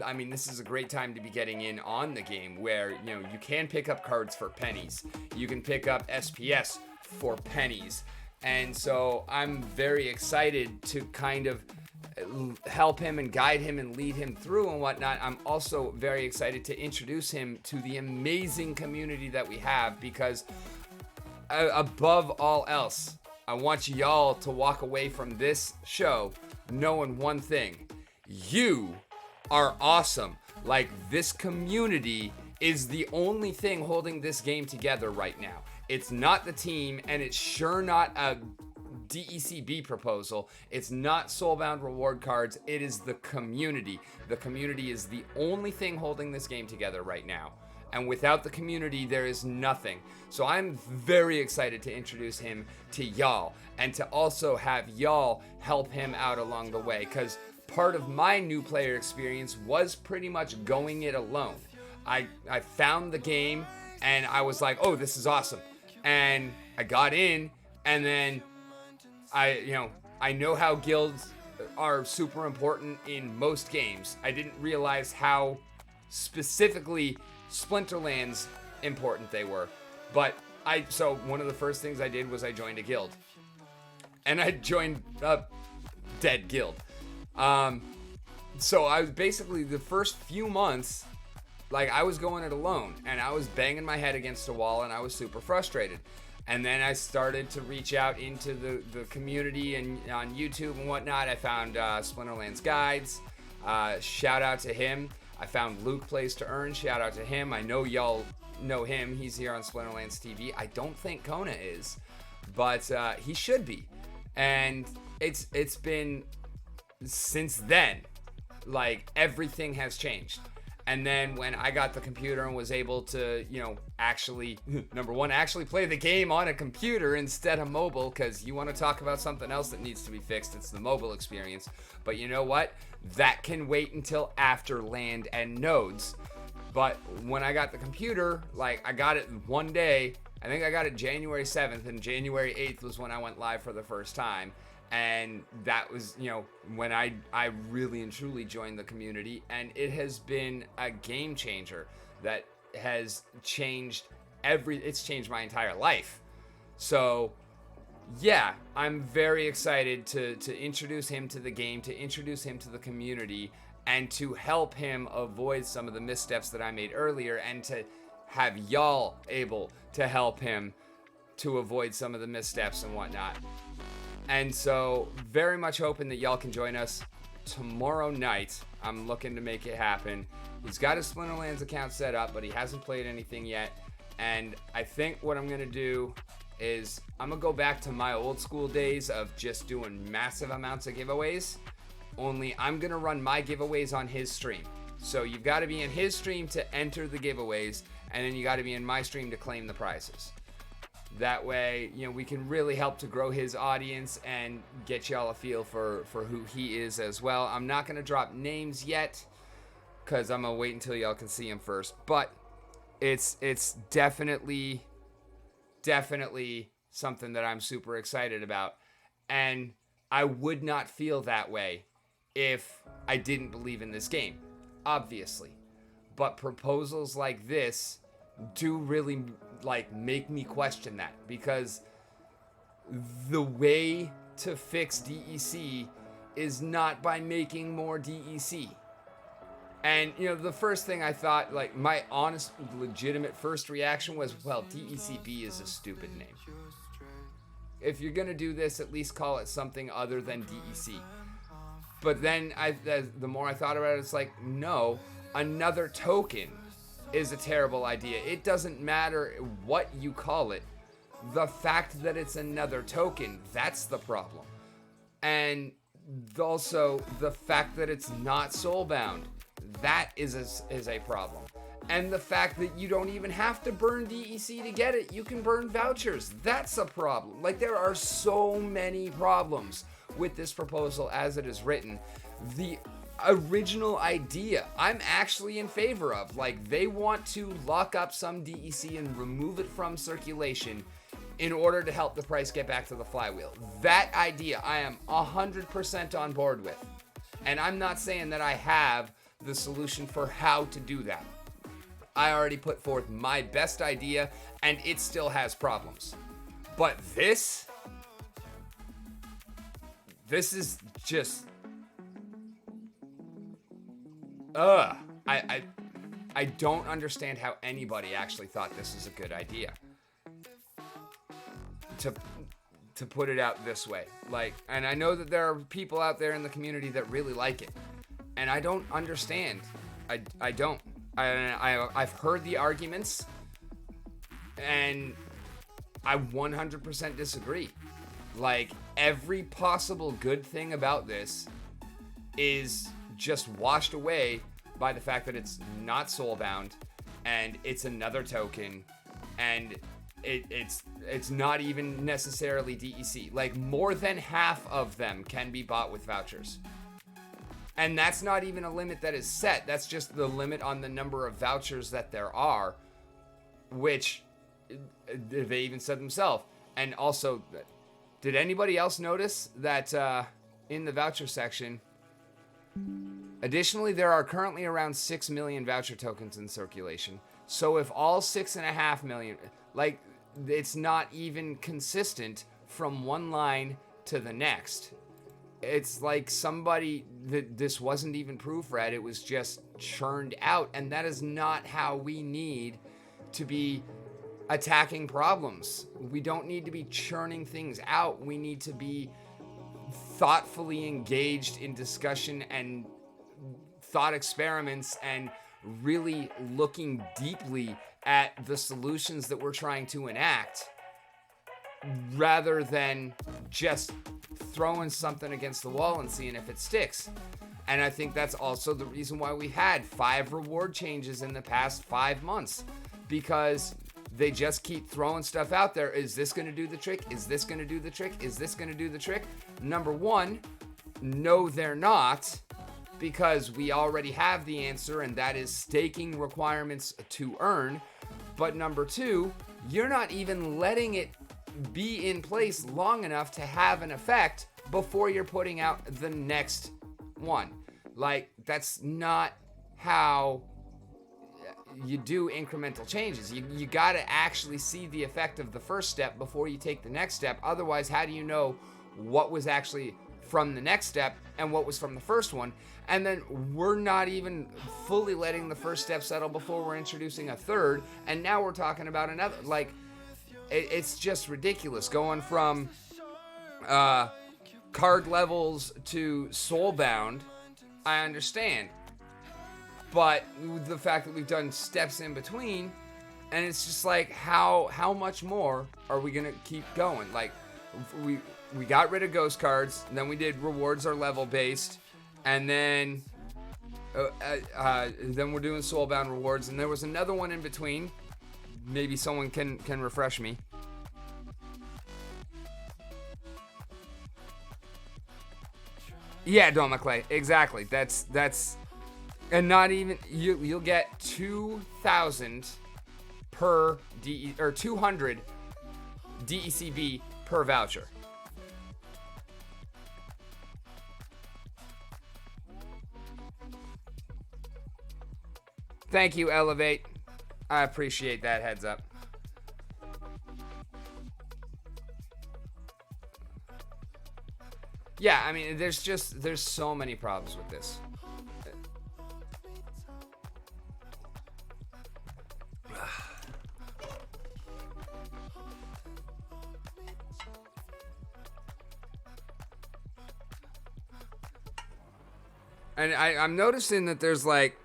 I mean, this is a great time to be getting in on the game where, you know, you can pick up cards for pennies. You can pick up SPS for pennies. And so I'm very excited to kind of help him and guide him and lead him through and whatnot. I'm also very excited to introduce him to the amazing community that we have because above all else, I want y'all to walk away from this show knowing one thing. You are awesome. Like, this community is the only thing holding this game together right now. It's not the team, and it's sure not a DECB proposal. It's not Soulbound reward cards. It is the community. The community is the only thing holding this game together right now. And without the community, there is nothing. So I'm very excited to introduce him to y'all and to also have y'all help him out along the way, because part of my new player experience was pretty much going it alone. I found the game and I was like, oh, this is awesome. And I got in, and then I know how guilds are super important in most games. I didn't realize how specifically Splinterlands important they were. But So one of the first things I did was I joined a guild. And I joined a dead guild. So I was basically, the first few months, like, I was going it alone, and I was banging my head against a wall, and I was super frustrated. And then I started to reach out into the community and on YouTube and whatnot. I found Splinterlands Guides. Shout out to him. I found Luke Plays to Earn. Shout out to him. I know y'all know him. He's here on Splinterlands TV. I don't think Kona is, but he should be. And it's been since then, like, everything has changed. And then when I got the computer and was able to, actually, number one, actually play the game on a computer instead of mobile, because you want to talk about something else that needs to be fixed, it's the mobile experience. But you know what? That can wait until after land and nodes. But when I got the computer, like, I got it one day. I think I got it January 7th, and January 8th was when I went live for the first time. And that was, when I really and truly joined the community. And it has been a game changer that has changed it's changed my entire life. So, yeah, I'm very excited to introduce him to the game, to introduce him to the community, and to help him avoid some of the missteps that I made earlier, and to have y'all able to help him to avoid some of the missteps and whatnot. And so, very much hoping that y'all can join us tomorrow night. I'm looking to make it happen. He's got his Splinterlands account set up, but he hasn't played anything yet. And I think what I'm going to do is I'm going to go back to my old school days of just doing massive amounts of giveaways. Only I'm going to run my giveaways on his stream. So you've got to be in his stream to enter the giveaways, and then you got to be in my stream to claim the prizes. That way, we can really help to grow his audience and get y'all a feel for who he is as well. I'm not going to drop names yet, because I'm going to wait until y'all can see him first. But it's definitely something that I'm super excited about. And I would not feel that way if I didn't believe in this game, obviously. But proposals like this do really, make me question that, because the way to fix DEC is not by making more DEC. And, the first thing I thought, my honest, legitimate first reaction was, well, DECB is a stupid name. If you're going to do this, at least call it something other than DEC. But then the more I thought about it, it's like, no, another token is a terrible idea. It doesn't matter what you call it. The fact that it's another token, that's the problem. And also the fact that it's not soulbound, that is a problem. And the fact that you don't even have to burn DEC to get it, you can burn vouchers, that's a problem. There are so many problems with this proposal as it is written. The original idea I'm actually in favor of. They want to lock up some DEC and remove it from circulation in order to help the price get back to the flywheel. That idea I am 100% on board with. And I'm not saying that I have the solution for how to do that. I already put forth my best idea, and it still has problems. But this is just... I don't understand how anybody actually thought this was a good idea. To put it out this way. And I know that there are people out there in the community that really like it. And I don't understand. I don't. I've heard the arguments, and I 100% disagree. Every possible good thing about this is just washed away by the fact that it's not soulbound, and it's another token, and it's not even necessarily DEC. More than half of them can be bought with vouchers. And that's not even a limit that is set. That's just the limit on the number of vouchers that there are, which they even said themselves. And also, did anybody else notice that in the voucher section, additionally, there are currently around 6 million voucher tokens in circulation. So if all 6.5 million, it's not even consistent from one line to the next. It's like this wasn't even proofread. It was just churned out. And that is not how we need to be attacking problems. We don't need to be churning things out. We need to be thoughtfully engaged in discussion and thought experiments and really looking deeply at the solutions that we're trying to enact, rather than just throwing something against the wall and seeing if it sticks. And I think that's also the reason why we had 5 reward changes in the past 5 months, because they just keep throwing stuff out there. Is this going to do the trick? Is this going to do the trick? Is this going to do the trick? Number one, no, they're not, because we already have the answer, and that is staking requirements to earn. But number two, you're not even letting it be in place long enough to have an effect before you're putting out the next one. Like, that's not how you do incremental changes. You got to actually see the effect of the first step before you take the next step. Otherwise, how do you know what was actually from the next step and what was from the first one? And then we're not even fully letting the first step settle before we're introducing a third, and now we're talking about another. Like, it's just ridiculous going from card levels to soulbound. I understand, but the fact that we've done steps in between, and it's just like, how much more are we gonna keep going? Like, we got rid of ghost cards, and then we did rewards are level based, and then we're doing soulbound rewards, and there was another one in between. Maybe someone can refresh me. Yeah, Don McClay, exactly. That's and not even you'll get 2,000 per DE or 200 DECB per voucher. Thank you, Elevate. I appreciate that heads up. Yeah, I mean, there's so many problems with this. And I'm noticing that there's like,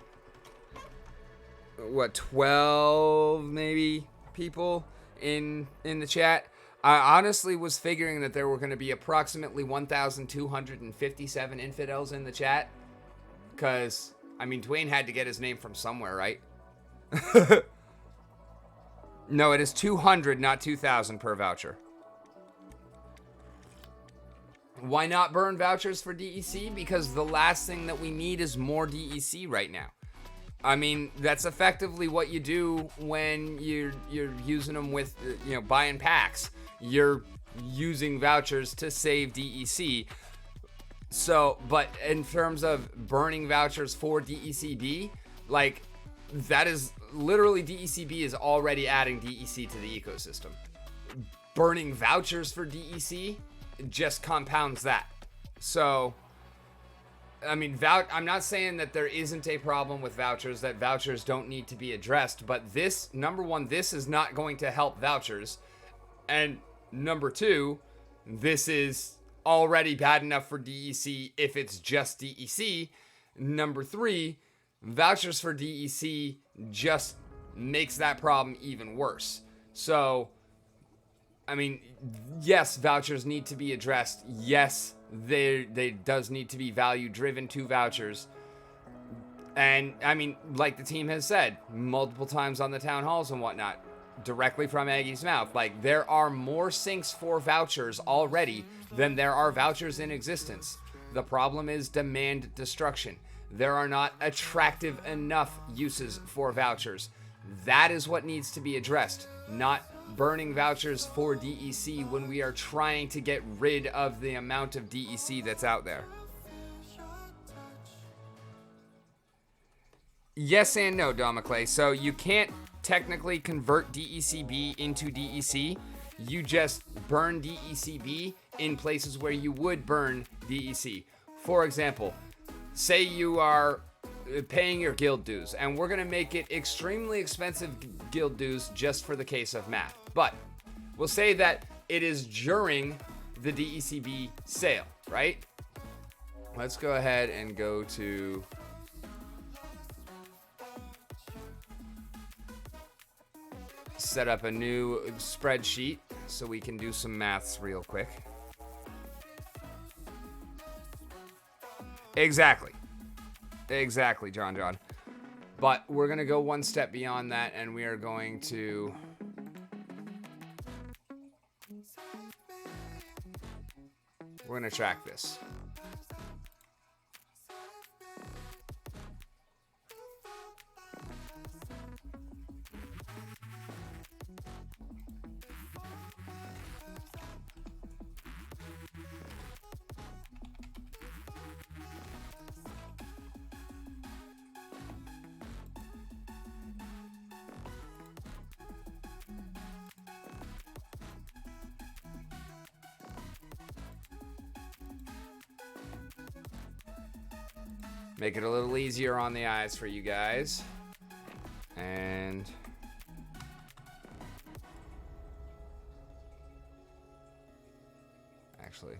what, 12 maybe people in the chat. I honestly was figuring that there were going to be approximately 1,257 infidels in the chat, because I mean, Dwayne had to get his name from somewhere, right? No, it is 200, not 2,000 per voucher. Why not burn vouchers for DEC? Because the last thing that we need is more DEC right now. I mean, that's effectively what you do when you're using them with, buying packs. You're using vouchers to save DEC. So, but in terms of burning vouchers for DECB, like, that is literally, DECB is already adding DEC to the ecosystem. Burning vouchers for DEC just compounds that. So, I mean, I'm not saying that there isn't a problem with vouchers, that vouchers don't need to be addressed, but this, number one, this is not going to help vouchers. And number two, this is already bad enough for DEC if it's just DEC. Number three, vouchers for DEC just makes that problem even worse. So, I mean, yes, vouchers need to be addressed. Yes, they does need to be value-driven to vouchers. And, I mean, like the team has said multiple times on the town halls and whatnot, directly from Aggie's mouth, like, there are more sinks for vouchers already than there are vouchers in existence. The problem is demand destruction. There are not attractive enough uses for vouchers. That is what needs to be addressed, not burning vouchers for DEC when we are trying to get rid of the amount of DEC that's out there. Yes and no, Don McClay. So you can't technically convert DECB into DEC. You just burn DECB in places where you would burn DEC. For example, say you are paying your guild dues, and we're going to make it extremely expensive guild dues just for the case of math. But we'll say that it is during the DECB sale, right? Let's go ahead and go to set up a new spreadsheet so we can do some maths real quick. Exactly, John. But we're going to go one step beyond that, and we are going to track this. Make it a little easier on the eyes for you guys. And actually,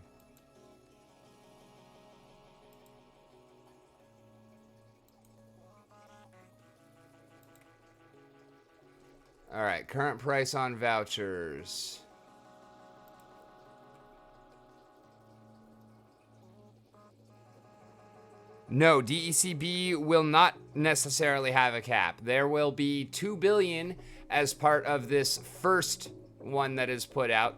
all right, current price on vouchers. No, DECB will not necessarily have a cap. There will be 2 billion as part of this first one that is put out,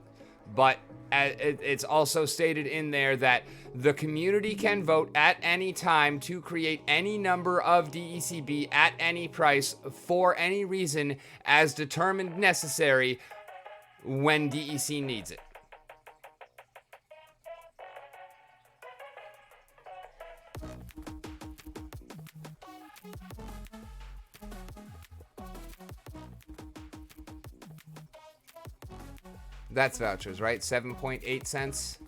but it's also stated in there that the community can vote at any time to create any number of DECB at any price for any reason as determined necessary when DEC needs it. That's vouchers, right? 7.8 cents.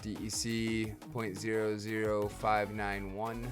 DEC 0.00591.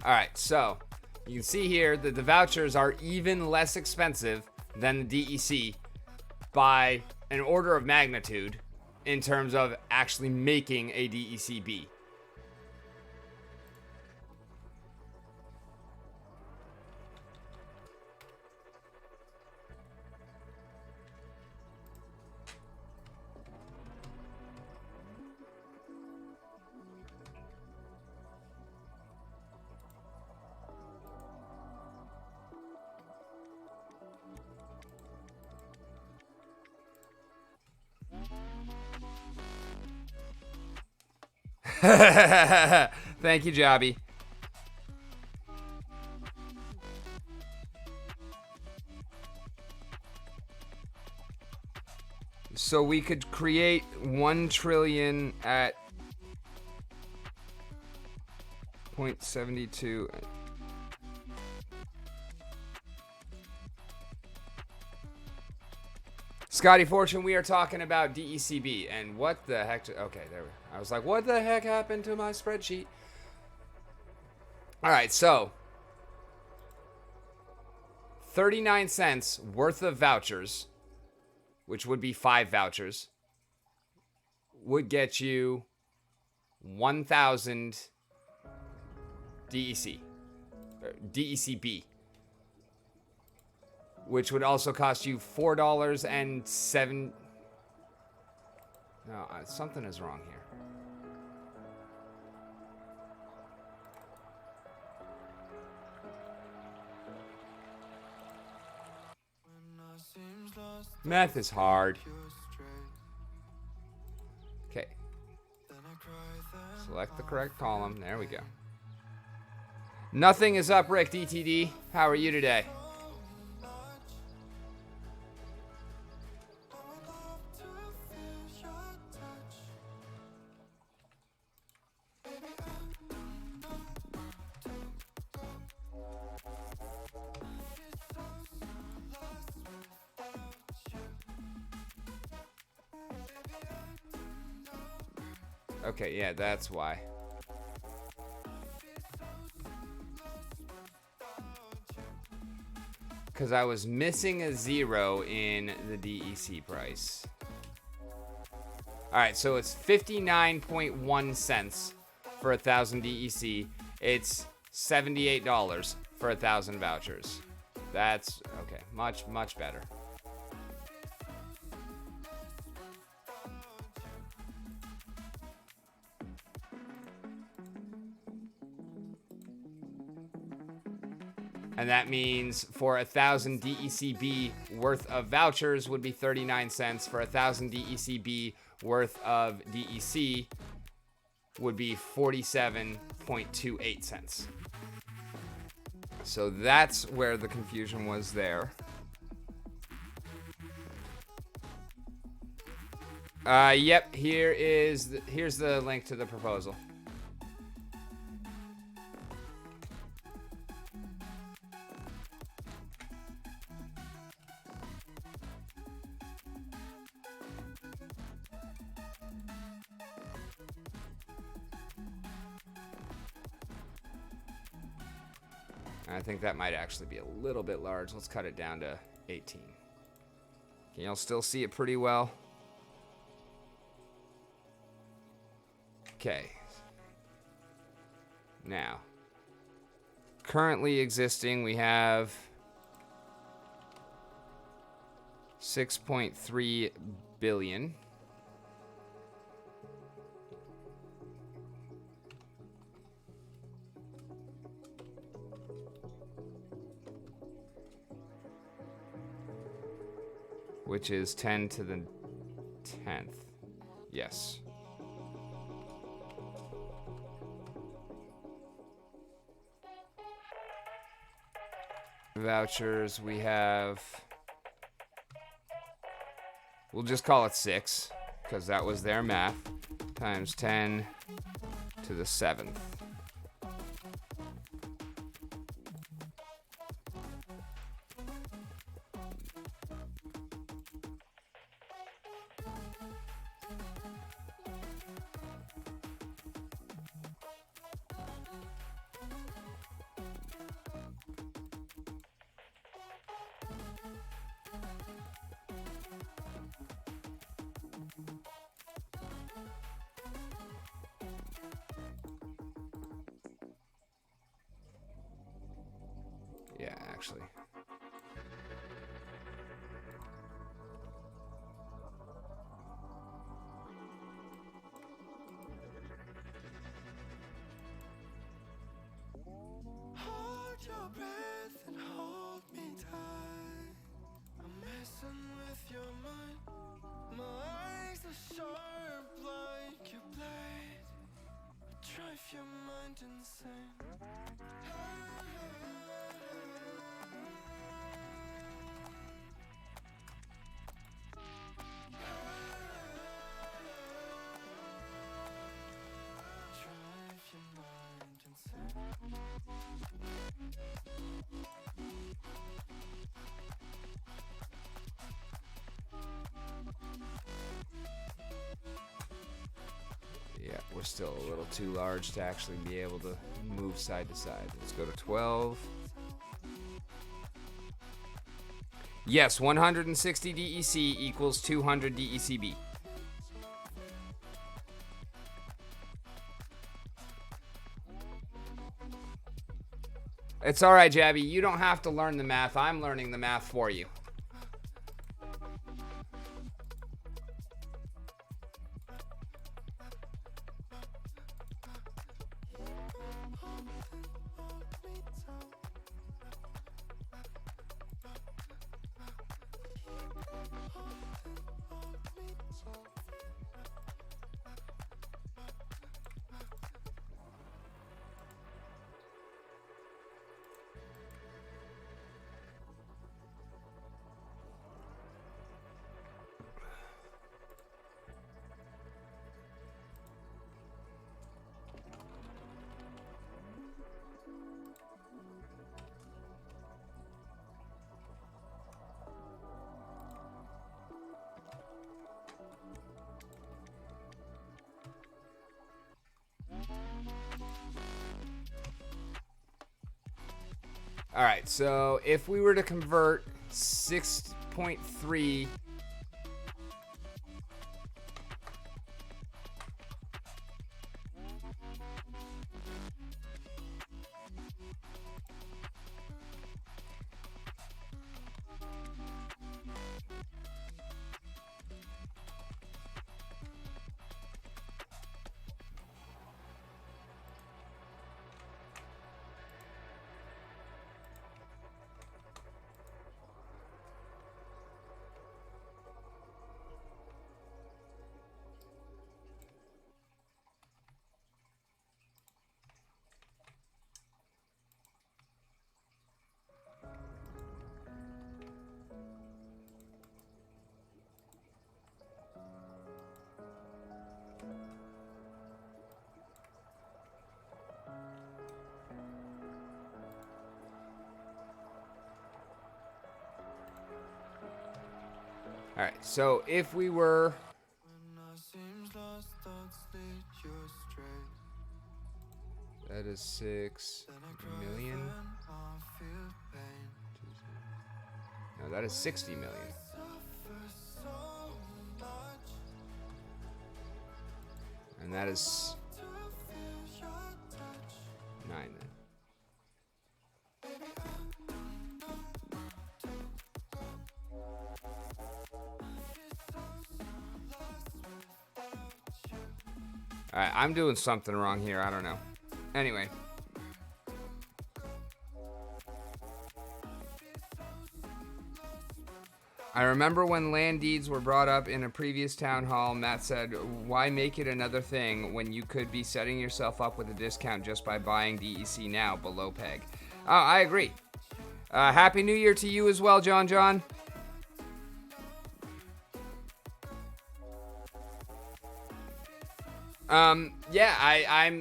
All right, so you can see here that the vouchers are even less expensive than the DEC by an order of magnitude in terms of actually making a DECB. Thank you, Jobby. So we could create 1 trillion at 0.72. Scotty Fortune, we are talking about DECB, and what the heck? Okay, there we go. I was like, what the heck happened to my spreadsheet? All right, so 39 cents worth of vouchers, which would be 5 vouchers, would get you 1,000 DECB, which would also cost you $4.07. No, something is wrong here. Math is hard. Okay. Select the correct column. There we go. Nothing is up, Rick DTD. How are you today? Okay, yeah, that's why. Because I was missing a 0 in the DEC price. Alright, so it's 59.1 cents for 1,000 DEC. It's $78 for 1,000 vouchers. That's, okay, much, much better. And that means for 1,000 DECB worth of vouchers would be 39 cents. For 1,000 DECB worth of DEC would be 47.28 cents. So that's where the confusion was there. Yep, here's the link to the proposal. I think that might actually be a little bit large. Let's cut it down to 18. Can y'all still see it pretty well? Okay. Now, currently existing, we have 6.3 billion. Which is 10 to the 10th. Yes. Vouchers, we have... We'll just call it 6, because that was their math. Times 10 to the 7th. Yeah, actually. Hold your breath and hold me tight. I'm messing with your mind. My eyes are sharp like your blade. your mind insane. Drive your mind insane. Yeah, we're still a little too large to actually be able to move side to side. Let's go to 12. Yes, 160 DEC equals 200 DECB. It's all right, Jabby. You don't have to learn the math. I'm learning the math for you. All right, so if we were to convert 6.3 All right, so if we were When all seems lost, thoughts lead you astray. that is 6 Then I cry million. when I feel pain. No, that is 60 million. Suffer so much And that is to feel your touch. 9 then. All right, I'm doing something wrong here. I don't know. Anyway. I remember when land deeds were brought up in a previous town hall, Matt said, why make it another thing when you could be setting yourself up with a discount just by buying DEC now below peg? I agree. Happy New Year to you as well, John. Yeah,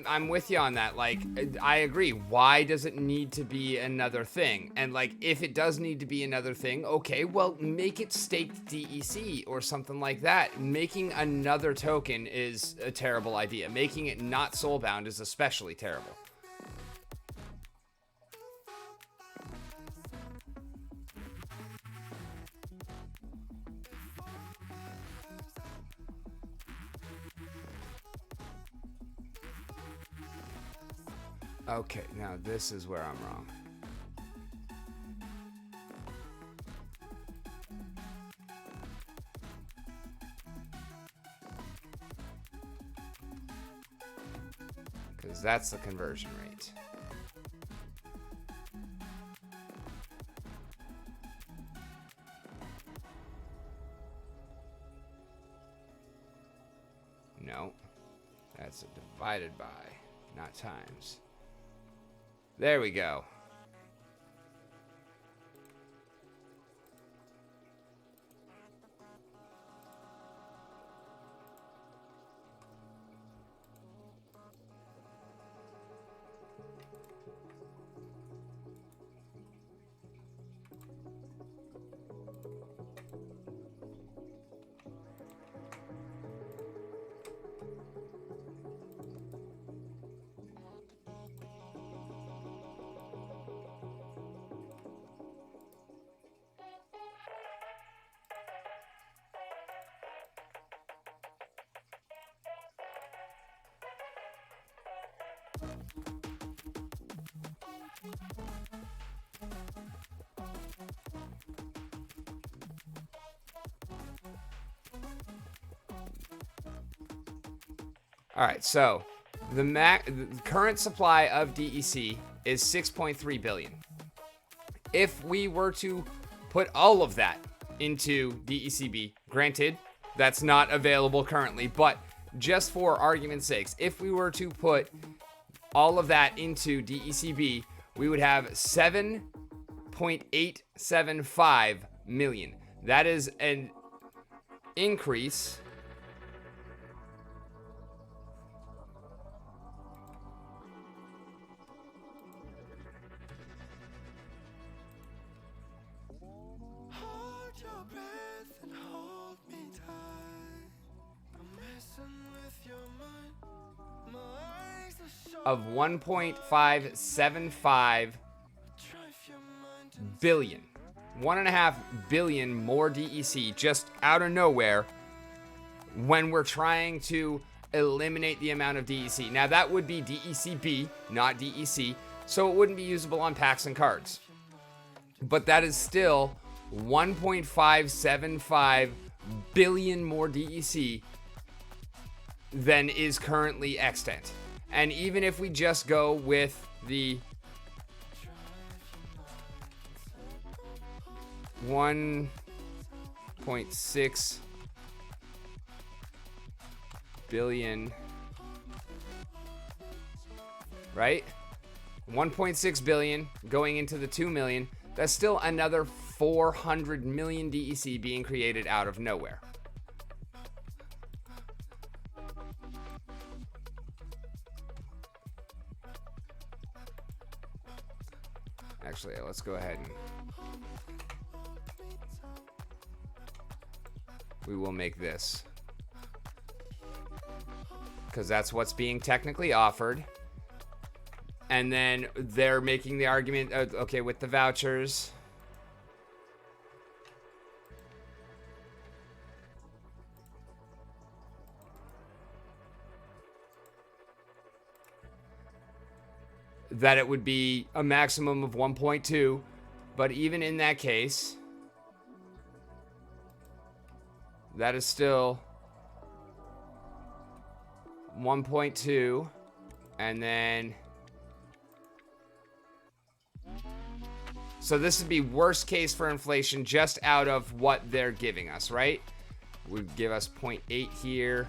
I'm with you on that. Like, I agree. Why does it need to be another thing? And like, if it does need to be another thing, okay, well, make it staked DEC or something like that. Making another token is a terrible idea. Making it not soulbound is especially terrible. Okay, now this is where I'm wrong. Because that's the conversion rate. No, that's a divided by not times. There we go. All right, so the current supply of DEC is 6.3 billion. If we were to put all of that into DECB, granted, that's not available currently, but just for argument's sakes, if we were to put all of that into DECB, we would have 7.875 million. That is an increase Hold your breath and hold me tight. I'm messing with your mind. My eyes are shut. of 1.575 Try if your mind turns billion. 1.5 billion more DEC just out of nowhere when we're trying to eliminate the amount of DEC. Now that would be DECB, not DEC, so it wouldn't be usable on packs and cards. But that is still 1.575 billion more DEC than is currently extant. And even if we just go with the 1.6 billion, right? 1.6 billion going into the 2 million. That's still another 400 million DEC being created out of nowhere. Actually, let's go ahead and we will make this, because that's what's being technically offered. And then they're making the argument, okay, with the vouchers. That it would be a maximum of 1.2, but even in that case, that is still 1.2, and then so this would be worst case for inflation just out of what they're giving us, right? Would give us 0.8 here.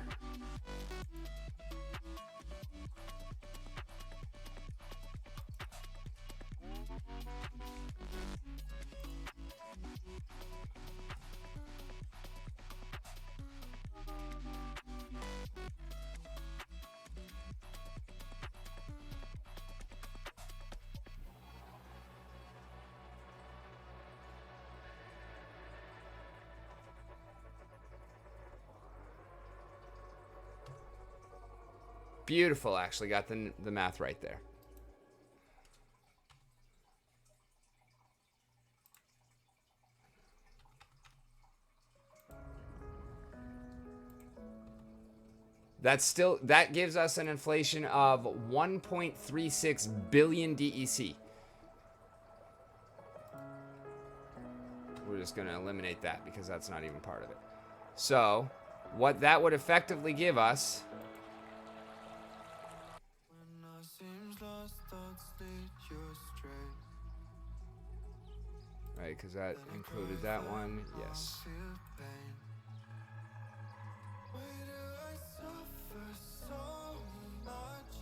Beautiful, actually got the math right there. That gives us an inflation of 1.36 billion DEC. We're just going to eliminate that because that's not even part of it. So, what that would effectively give us, when I seems lost, thoughts lead you astray. right, because that included that one, yes. Feel pain. Why do I suffer so much?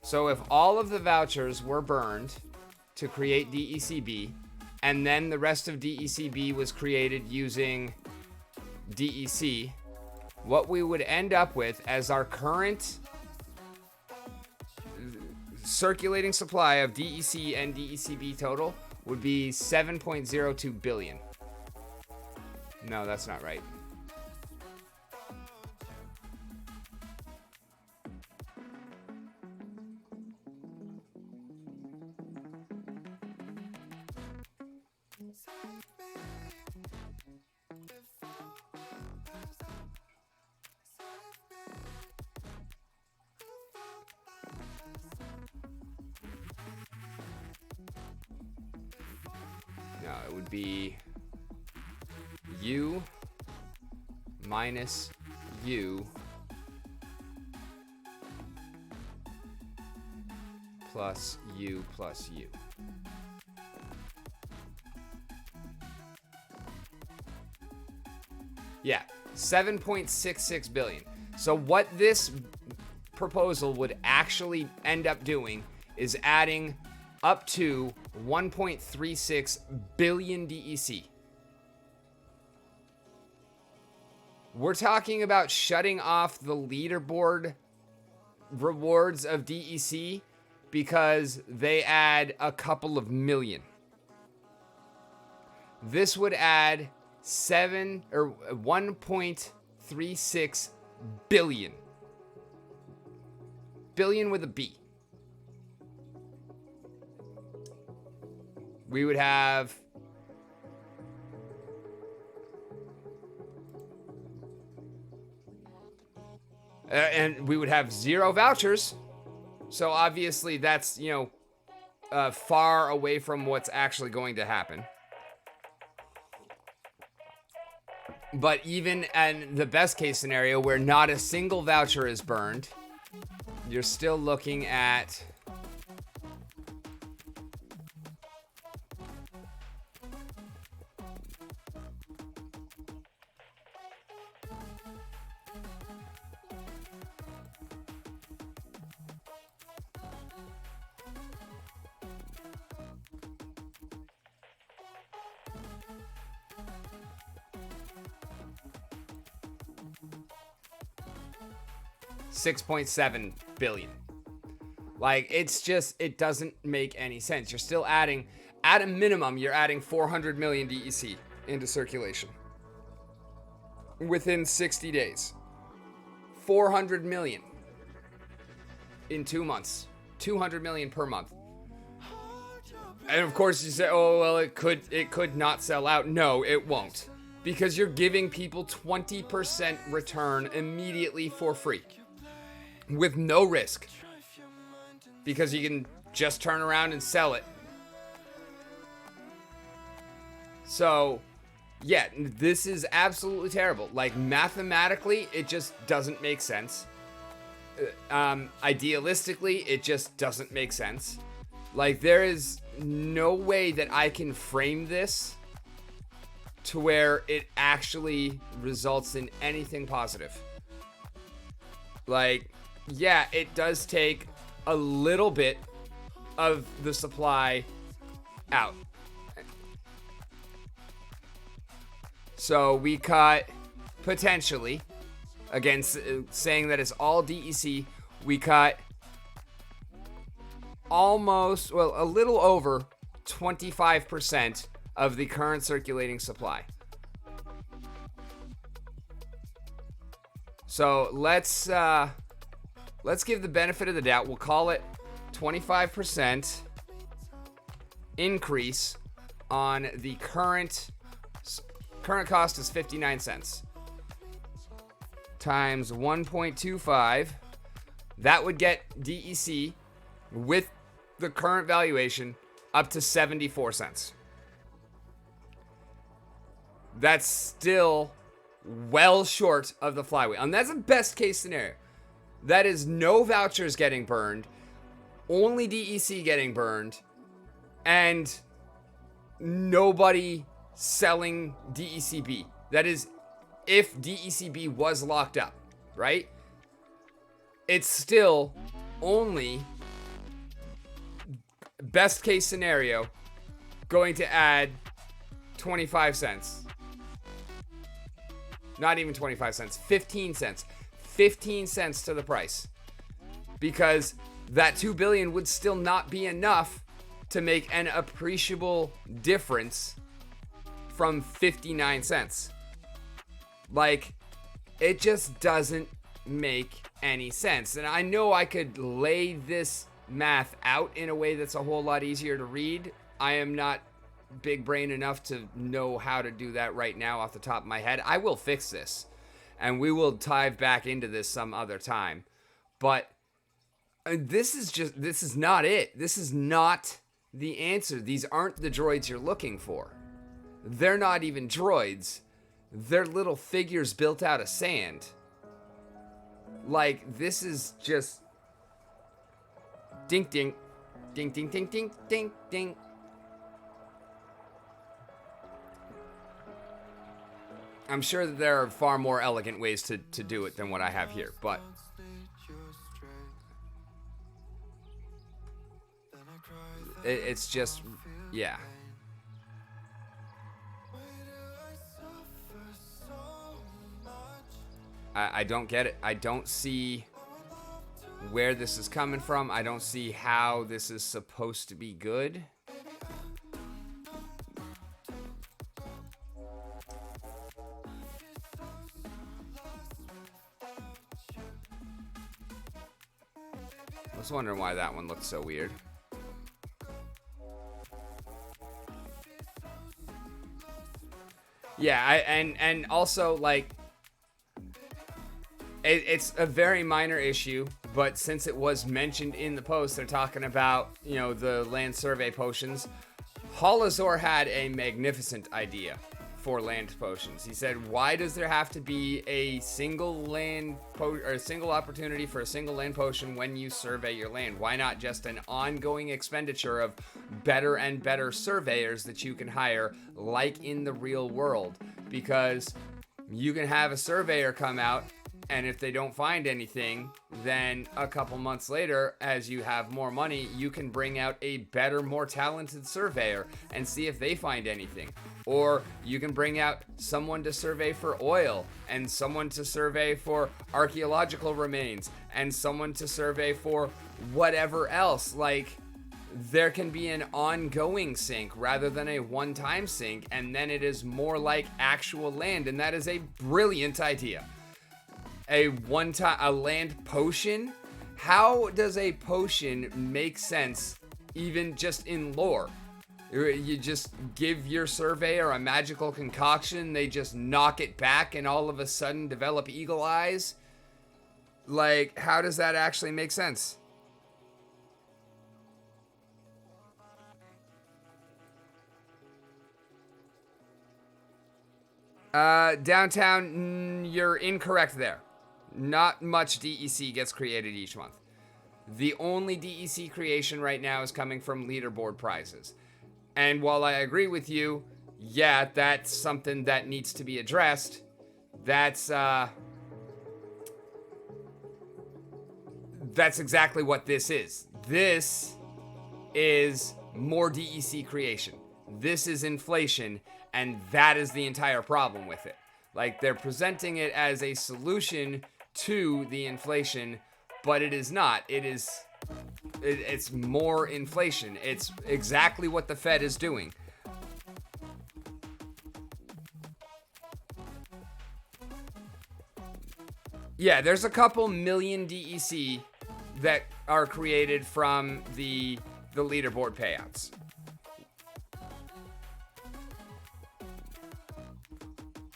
So if all of the vouchers were burned to create DECB, and then the rest of DECB was created using DEC, what we would end up with as our current circulating supply of DEC and DECB total would be 7.02 billion. No, that's not right. No, it would be U minus U plus U plus U. Yeah, 7.66 billion. So what this proposal would actually end up doing is adding up to 1.36 billion DEC. We're talking about shutting off the leaderboard rewards of DEC because they add a couple of million. This would add 1.36 billion. Billion with a B. We would have and we would have 0 vouchers. So obviously that's, far away from what's actually going to happen. But even in the best case scenario where not a single voucher is burned, you're still looking at 6.7 billion. Like, it doesn't make any sense. You're still adding, at a minimum, you're adding 400 million DEC into circulation within 60 days. 400 million in 2 months. 200 million per month. And of course you say, oh, well, it could not sell out. No, it won't. Because you're giving people 20% return immediately for free. With no risk. Because you can just turn around and sell it. So, yeah, this is absolutely terrible. Like, mathematically, it just doesn't make sense. Idealistically, it just doesn't make sense. Like, there is no way that I can frame this to where it actually results in anything positive. Like, yeah, it does take a little bit of the supply out. So we cut, potentially, again, saying that it's all DEC, we cut almost, well, a little over 25% of the current circulating supply. So let's give the benefit of the doubt. We'll call it 25% increase on the current cost is 59 cents. Times 1.25. That would get DEC with the current valuation up to 74 cents. That's still well short of the flywheel. And that's a best case scenario. That is no vouchers getting burned, only DEC getting burned, and nobody selling DECB. That is, if DECB was locked up, right? It's still only best case scenario, going to add 25 cents. Not even 25 cents, 15 cents. 15 cents to the price. Because that $2 billion would still not be enough to make an appreciable difference from 59 cents. Like, it just doesn't make any sense. And I know I could lay this math out in a way that's a whole lot easier to read. I am not big brain enough to know how to do that right now off the top of my head. I will fix this, and we will dive back into this some other time. But this is not it. This is not the answer. These aren't the droids you're looking for. They're not even droids. They're little figures built out of sand. Like, this is just ding ding ding ding ding ding ding ding. I'm sure that there are far more elegant ways to do it than what I have here, but it's just, yeah. I don't get it. I don't see where this is coming from. I don't see how this is supposed to be good. I was wondering why that one looked so weird. Yeah, and also, like, it's a very minor issue, but since it was mentioned in the post, they're talking about, you know, the land survey potions. Holazor had a magnificent idea for land potions. He said, why does there have to be a single land or a single opportunity for a single land potion when you survey your land? Why not just an ongoing expenditure of better and better surveyors that you can hire, like in the real world? Because you can have a surveyor come out, and if they don't find anything, then a couple months later, as you have more money, you can bring out a better, more talented surveyor and see if they find anything. Or you can bring out someone to survey for oil, and someone to survey for archaeological remains, and someone to survey for whatever else. Like, there can be an ongoing sync rather than a one-time sync, and then it is more like actual land, and that is a brilliant idea. A land potion? How does a potion make sense even just in lore? You just give your surveyor a magical concoction, they just knock it back and all of a sudden develop eagle eyes? Like, how does that actually make sense? Downtown, you're incorrect there. Not much DEC gets created each month. The only DEC creation right now is coming from leaderboard prizes. And while I agree with you, yeah, that's something that needs to be addressed. That's exactly what this is. This is more DEC creation. This is inflation, and that is the entire problem with it. Like, they're presenting it as a solution to the inflation, but it is not. It's more inflation. It's exactly what the Fed is doing. Yeah, there's a couple million DEC that are created from the leaderboard payouts.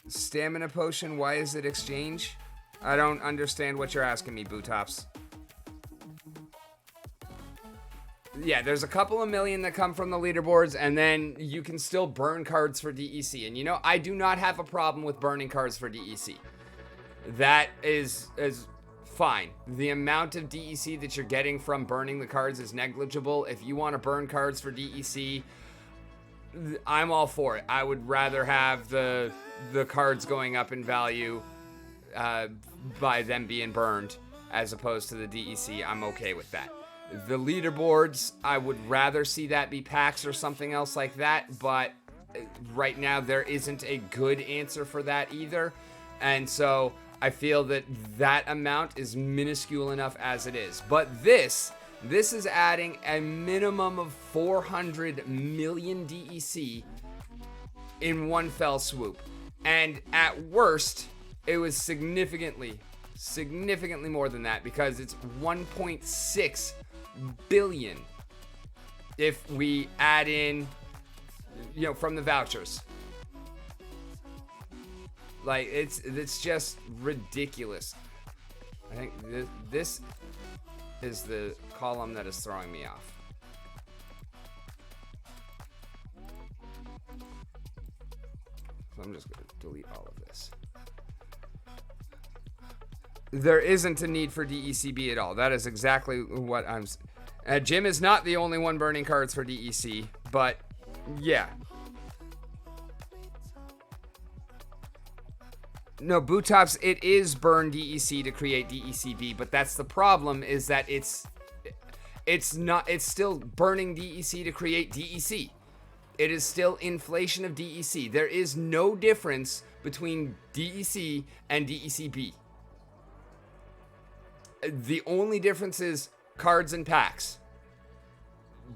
Stamina potion, why is it exchange? I don't understand what you're asking me, Bootops. Yeah, there's a couple of million that come from the leaderboards, and then you can still burn cards for DEC. And you know, I do not have a problem with burning cards for DEC. That is fine. The amount of DEC that you're getting from burning the cards is negligible. If you want to burn cards for DEC, I'm all for it. I would rather have the cards going up in value by them being burned as opposed to the DEC. I'm okay with that. The leaderboards, I would rather see that be packs or something else like that, but right now there isn't a good answer for that either. And so I feel that that amount is minuscule enough as it is. But this is adding a minimum of 400 million DEC in one fell swoop. And at worst, it was significantly more than that, because it's 1.6 billion if we add in, from the vouchers. Like, it's just ridiculous. I think this is the column that is throwing me off. So I'm just going to delete all of this. There isn't a need for DECB at all. That is exactly what I'm... Jim is not the only one burning cards for DEC, but yeah. No, Boot Tops, it is burn DEC to create DECB, but that's the problem, is that it's still burning DEC to create DEC. It is still inflation of DEC. There is no difference between DEC and DECB. The only difference is cards and packs.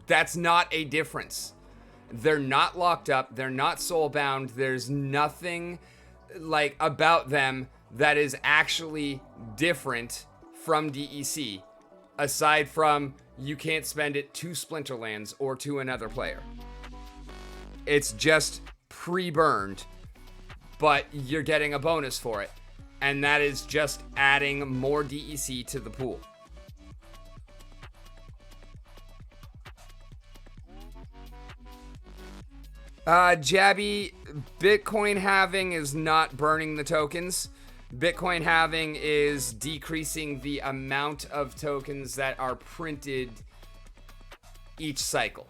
That's not a difference. They're not locked up. They're not soul-bound. There's nothing like about them that is actually different from DEC, aside from you can't spend it to Splinterlands or to another player. It's just pre-burned, but you're getting a bonus for it. And that is just adding more DEC to the pool. Jabby, Bitcoin halving is not burning the tokens. Bitcoin halving is decreasing the amount of tokens that are printed each cycle.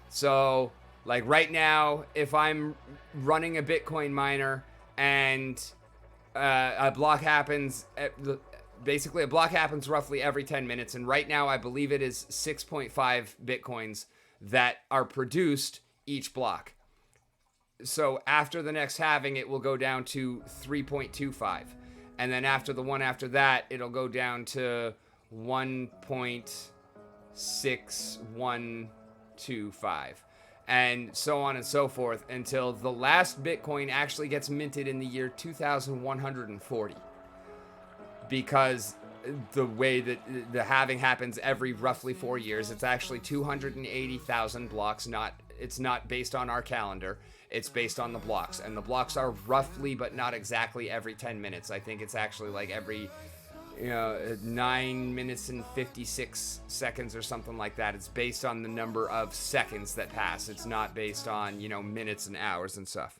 So, like right now, if I'm running a Bitcoin miner and a block happens, basically a block happens roughly every 10 minutes. And right now, I believe it is 6.5 Bitcoins that are produced each block. So after the next halving, it will go down to 3.25. And then after the one after that, it'll go down to 1.6125. And so on and so forth until the last Bitcoin actually gets minted in the year 2140. Because the way that the halving happens every roughly 4 years, it's actually 280,000 blocks. It's not based on our calendar. It's based on the blocks. And the blocks are roughly, but not exactly, every 10 minutes. I think it's actually like every 9 minutes and 56 seconds or something like that. It's based on the number of seconds that pass. It's not based on, minutes and hours and stuff.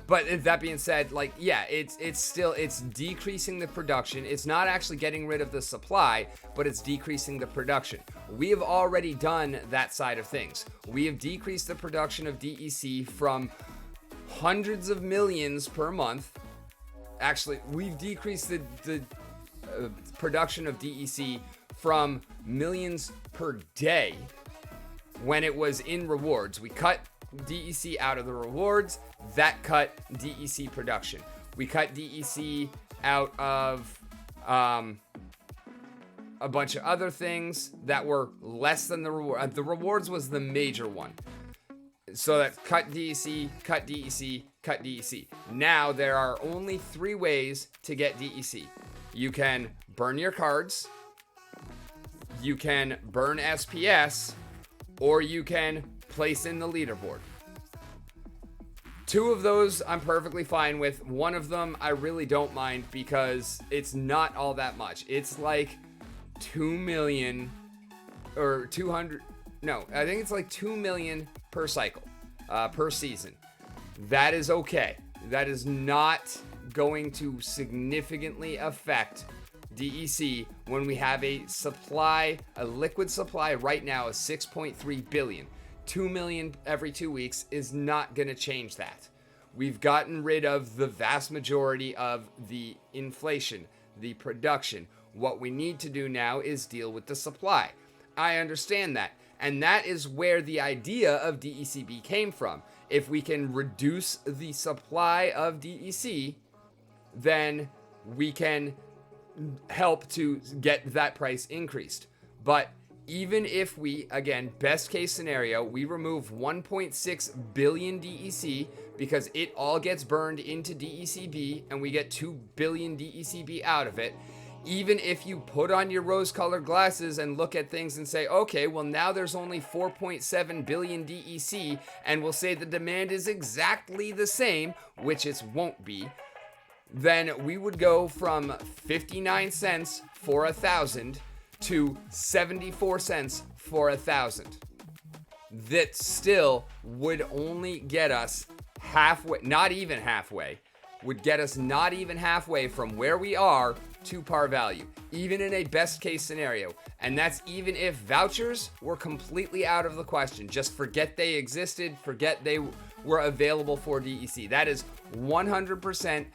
But that being said, like, yeah, it's decreasing the production. It's not actually getting rid of the supply, but it's decreasing the production. We have already done that side of things. We have decreased the production of DEC from hundreds of millions per month. Actually, we've decreased the production of DEC from millions per day when it was in rewards. We cut DEC out of the rewards. That cut DEC production. We cut DEC out of a bunch of other things that were less than the reward. The rewards was the major one. So that cut DEC, cut DEC, cut DEC. Now there are only 3 ways to get DEC. You can burn your cards, you can burn SPS, or you can place in the leaderboard. 2 of those I'm perfectly fine with. One of them I really don't mind because it's not all that much. It's like 2 million or 200. No, I think it's like 2 million per cycle, per season. That is okay. That is not going to significantly affect DEC when we have a liquid supply right now of 6.3 billion. 2 million every 2 weeks is not going to change that. We've gotten rid of the vast majority of the inflation, the production. What we need to do now is deal with the supply. I understand that. And that is where the idea of DECB came from. If we can reduce the supply of DEC, then we can help to get that price increased. But even if we, again, best case scenario, we remove 1.6 billion DEC because it all gets burned into DECB and we get 2 billion DECB out of it. Even if you put on your rose-colored glasses and look at things and say, okay, well now there's only 4.7 billion DEC, and we'll say the demand is exactly the same, which it won't be, then we would go from 59 cents for 1,000 to 74 cents for 1,000. That still would only get us halfway, not even halfway, would get us not even halfway from where we are to par value, even in a best case scenario. And that's even if vouchers were completely out of the question. Just forget they existed, forget they were available for DEC. That is 100%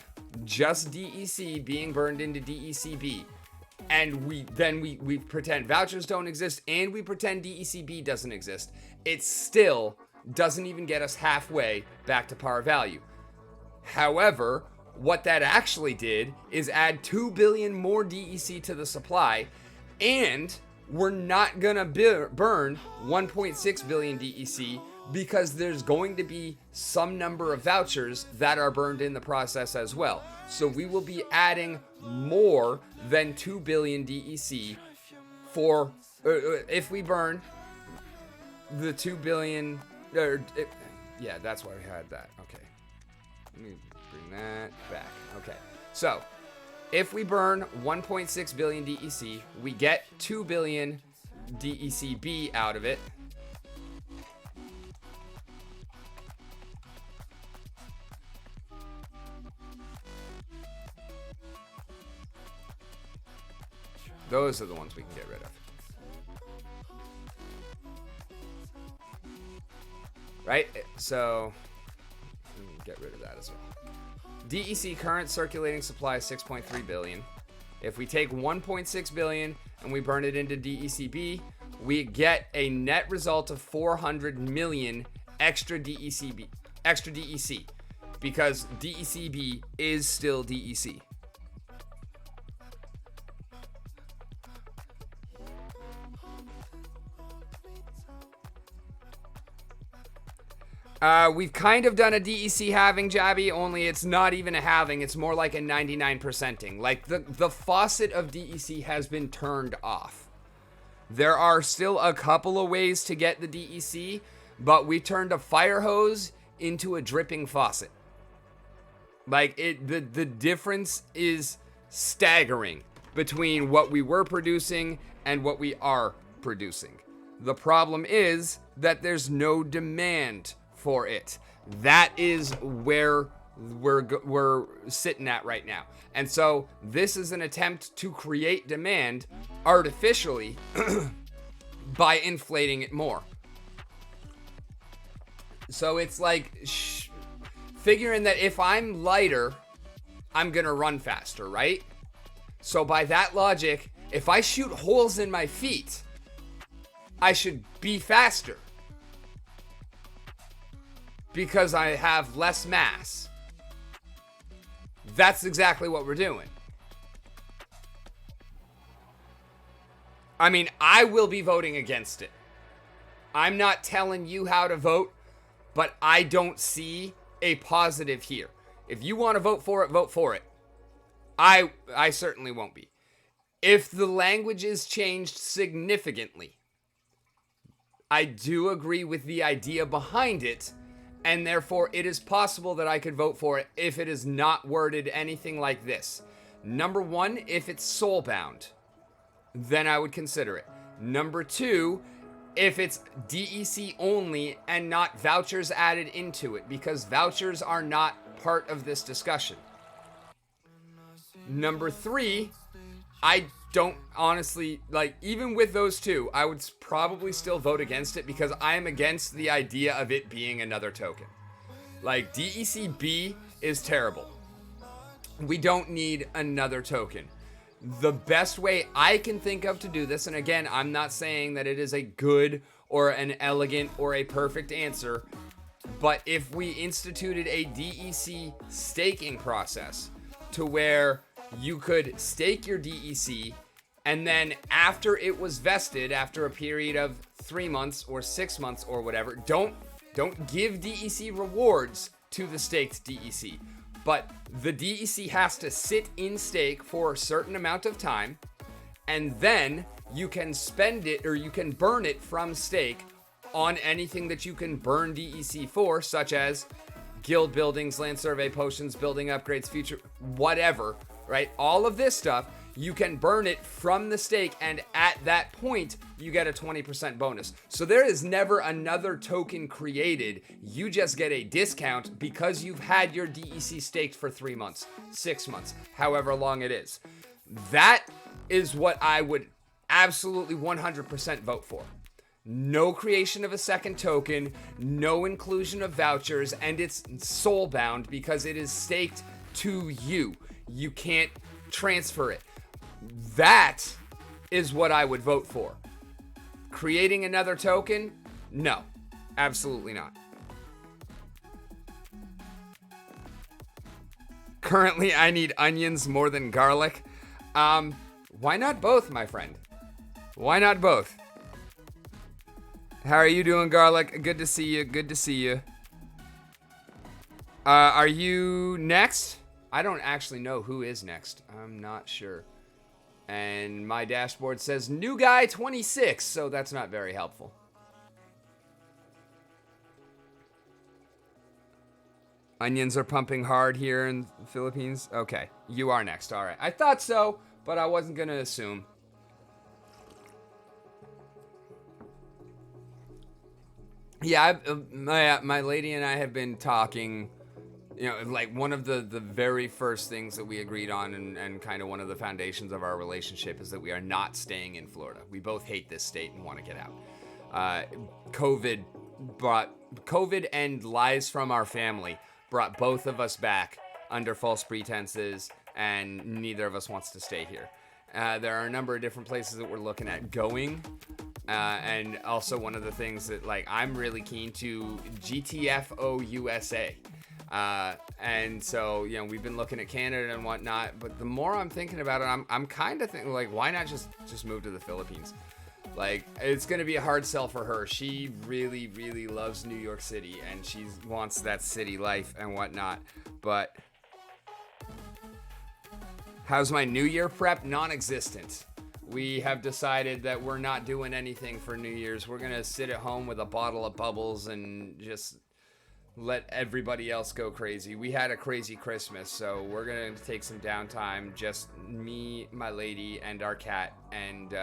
just DEC being burned into DECB. And we pretend vouchers don't exist and we pretend DECB doesn't exist. It still doesn't even get us halfway back to par value. However, what that actually did is add 2 billion more DEC to the supply, and we're not gonna burn 1.6 billion DEC because there's going to be some number of vouchers that are burned in the process as well. So we will be adding more than 2 billion DEC for if we burn the 2 billion. Yeah, that's why we had that. Okay, let me bring that back. Okay, so if we burn 1.6 billion DEC, we get 2 billion DECB out of it. Those are the ones we can get rid of. Right? So, get rid of that as well. DEC current circulating supply is 6.3 billion. If we take 1.6 billion and we burn it into DECB, we get a net result of 400 million extra DEC, because DECB is still DEC. We've kind of done a DEC halving, Jabby, only it's not even a halving. It's more like a 99%ing. Like, the faucet of DEC has been turned off. There are still a couple of ways to get the DEC, but we turned a fire hose into a dripping faucet. Like, the difference is staggering between what we were producing and what we are producing. The problem is that there's no demand for it. That is where we're sitting at right now. And so this is an attempt to create demand artificially by inflating it more. So it's like figuring that if I'm lighter, I'm gonna run faster, right? So by that logic, if I shoot holes in my feet, I should be faster because I have less mass. That's exactly what we're doing. I mean, I will be voting against it. I'm not telling you how to vote, but I don't see a positive here. If you want to vote for it, vote for it. I certainly won't be. If the language is changed significantly, I do agree with the idea behind it, and therefore it is possible that I could vote for it if it is not worded anything like this. Number one, if it's soul-bound, then I would consider it. Number two, if it's DEC only and not vouchers added into it, because vouchers are not part of this discussion. Number three, I don't honestly, like, even with those two, I would probably still vote against it because I am against the idea of it being another token. Like, DECB is terrible. We don't need another token. The best way I can think of to do this, and again, I'm not saying that it is a good or an elegant or a perfect answer, but if we instituted a DEC staking process to where you could stake your DEC, and then after it was vested, after a period of 3 months or 6 months or whatever, don't give DEC rewards to the staked DEC. But the DEC has to sit in stake for a certain amount of time, and then you can spend it or you can burn it from stake on anything that you can burn DEC for, such as guild buildings, land survey, potions, building upgrades, future, whatever, right? All of this stuff, you can burn it from the stake, and at that point, you get a 20% bonus. So there is never another token created. You just get a discount because you've had your DEC staked for 3 months, 6 months, however long it is. That is what I would absolutely 100% vote for. No creation of a second token, no inclusion of vouchers, and it's soul-bound because it is staked to you. You can't transfer it. That is what I would vote for. Creating another token? No, absolutely not. Currently, I need onions more than garlic. Why not both, my friend? Why not both? How are you doing, garlic? Good to see you. Good to see you. Are you next? I don't actually know who is next. I'm not sure. And my dashboard says new guy 26, so that's not very helpful. Onions are pumping hard here in the Philippines. Okay, you are next. All right. I thought so, but I wasn't going to assume. Yeah, my lady and I have been talking. You know, like one of the very first things that we agreed on and kind of one of the foundations of our relationship is that we are not staying in Florida. We both hate this state and want to get out. COVID and lies from our family brought both of us back under false pretenses, and neither of us wants to stay here. There are a number of different places that we're looking at going. And also one of the things that, like, I'm really keen to GTFO USA. And so, you know, we've been looking at Canada and whatnot, but the more I'm thinking about it, I'm kind of thinking, like, why not just move to the Philippines? Like, it's going to be a hard sell for her. She really, really loves New York City, and she wants that city life and whatnot. But how's my New Year prep? Non-existent. We have decided that we're not doing anything for New Year's. We're going to sit at home with a bottle of bubbles and just let everybody else go crazy. We had a crazy Christmas, so we're going to take some downtime, just me, my lady, and our cat. And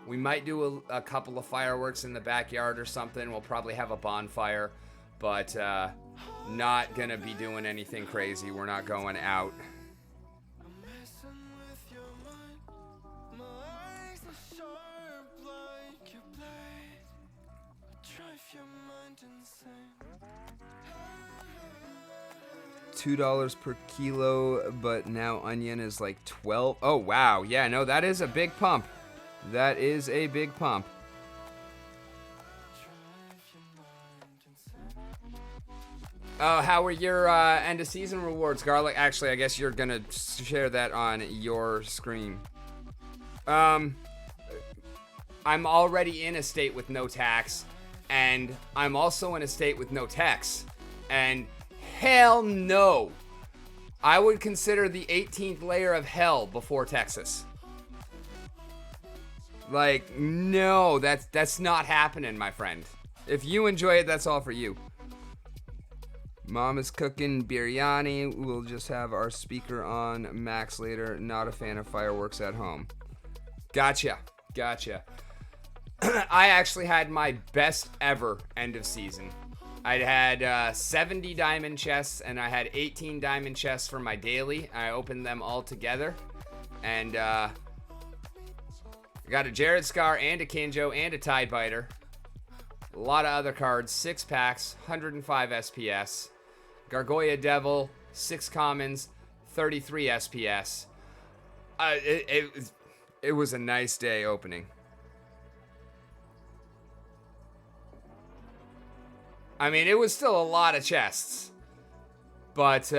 we might do a couple of fireworks in the backyard or something. We'll probably have a bonfire, but not going to be doing anything crazy. We're not going out. $2 per kilo, but now onion is like 12. Oh, wow. Yeah, no, that is a big pump. That is a big pump. How were your end of season rewards, Garlic? Actually, I guess you're going to share that on your screen. I'm already in a state with no tax, and I'm also in a state with no tax. And hell no. I would consider the 18th layer of hell before Texas. Like, no, that's not happening, my friend. If you enjoy it, that's all for you. Mom is cooking biryani. We'll just have our speaker on max later. Not a fan of fireworks at home. Gotcha. I actually had my best ever end of season. I had 70 diamond chests, and I had 18 diamond chests for my daily. I opened them all together, and I got a Jared Scar and a Kinjo and a Tide Biter. A lot of other cards, 6 packs, 105 SPS. Gargoyle Devil, 6 commons, 33 SPS. It was a nice day opening. I mean, it was still a lot of chests. But,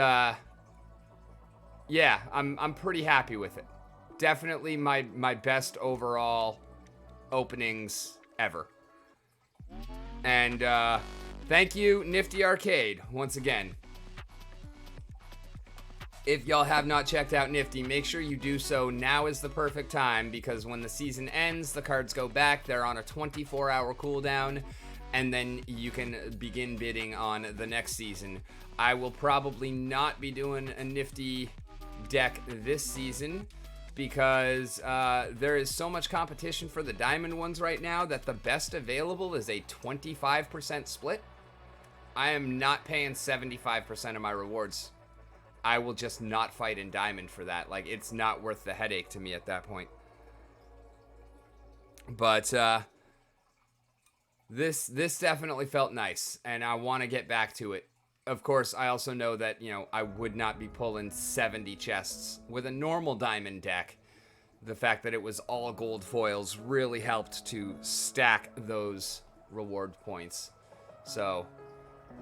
yeah, I'm pretty happy with it. Definitely my best overall openings ever. And, thank you, Nifty Arcade, once again. If y'all have not checked out Nifty, make sure you do so. Now is the perfect time, because when the season ends, the cards go back. They're on a 24-hour cooldown, and then you can begin bidding on the next season. I will probably not be doing a Nifty deck this season, because there is so much competition for the diamond ones right now that the best available is a 25% split. I am not paying 75% of my rewards. I will just not fight in diamond for that. Like, it's not worth the headache to me at that point. But this definitely felt nice, and I want to get back to it. Of course, I also know that, you know, I would not be pulling 70 chests with a normal diamond deck. The fact that it was all gold foils really helped to stack those reward points. So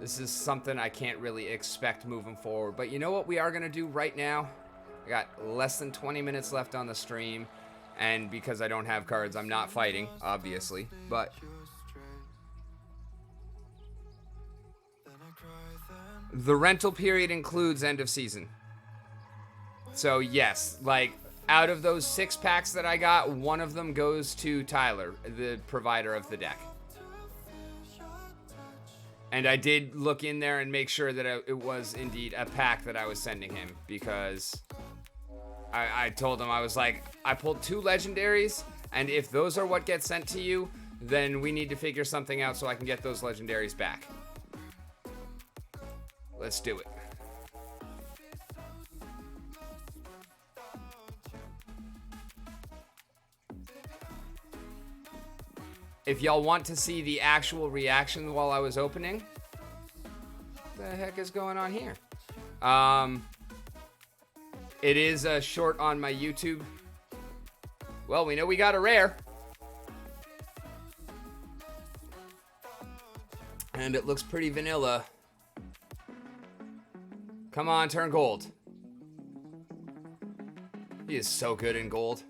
this is something I can't really expect moving forward. But you know what we are going to do right now? I got less than 20 minutes left on the stream. And because I don't have cards, I'm not fighting, obviously. But the rental period includes end of season. So yes, like, out of those 6 packs that I got, one of them goes to Tyler, the provider of the deck. And I did look in there and make sure that it was indeed a pack that I was sending him, because I told him, I was like, I pulled 2 legendaries, and if those are what gets sent to you, then we need to figure something out so I can get those legendaries back. Let's do it. If y'all want to see the actual reaction while I was opening, what the heck is going on here? It is a short on my YouTube. Well, we know we got a rare. And it looks pretty vanilla. Come on, turn gold. He is so good in gold.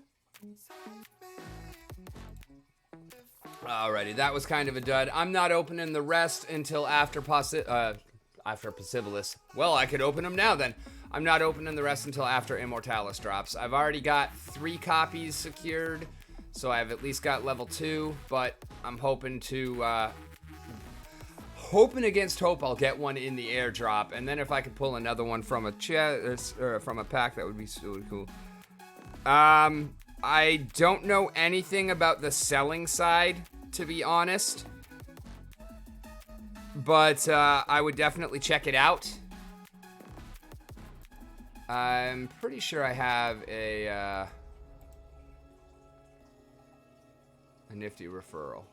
Alrighty, that was kind of a dud. I'm not opening the rest until after Possibilis. Well, I could open them now then. I'm not opening the rest until after Immortalis drops. I've already got 3 copies secured, so I've at least got level 2, but I'm hoping to, hoping against hope I'll get one in the airdrop, and then if I could pull another one from a chest, or from a pack, that would be so cool. I don't know anything about the selling side, to be honest, but I would definitely check it out. I'm pretty sure I have a nifty referral.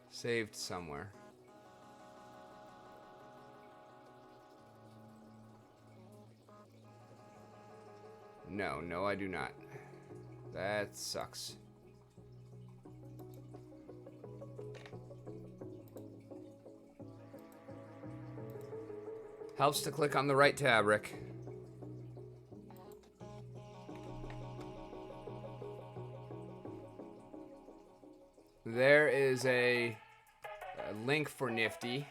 Saved somewhere. No, I do not. That sucks. Helps to click on the right tab, Rick. There is a link for Nifty.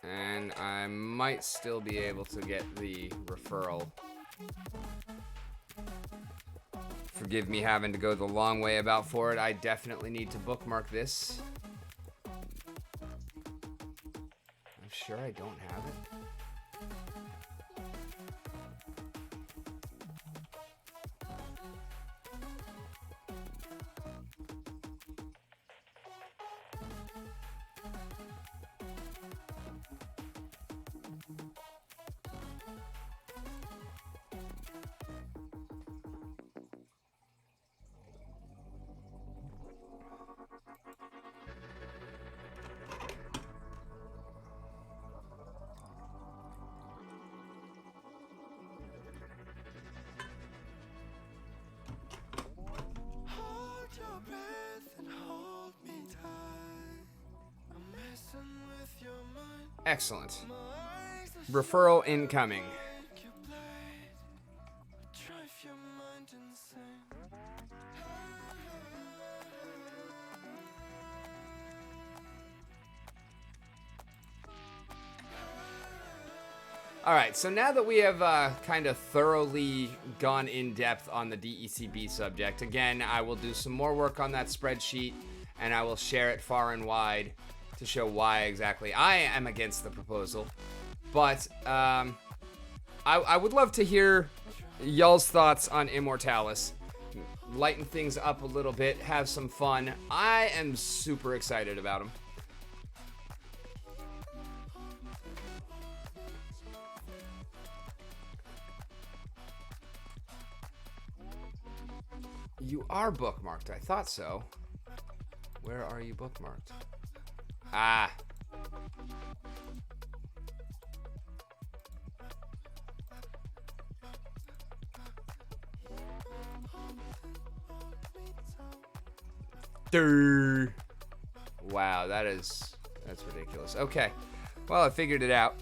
And I might still be able to get the referral. Forgive me having to go the long way about for it. I definitely need to bookmark this. I'm sure I don't have it. Excellent. Referral incoming. Drive your mind insane. All right, so now that we have kind of thoroughly gone in depth on the DECB subject, again, I will do some more work on that spreadsheet, and I will share it far and wide to show why exactly I am against the proposal. But I would love to hear y'all's thoughts on Immortalis. Lighten things up a little bit, have some fun. I am super excited about him. You are bookmarked. I thought so. Where are you bookmarked? Ah. Durr. Wow, that's ridiculous. Okay. Well, I figured it out.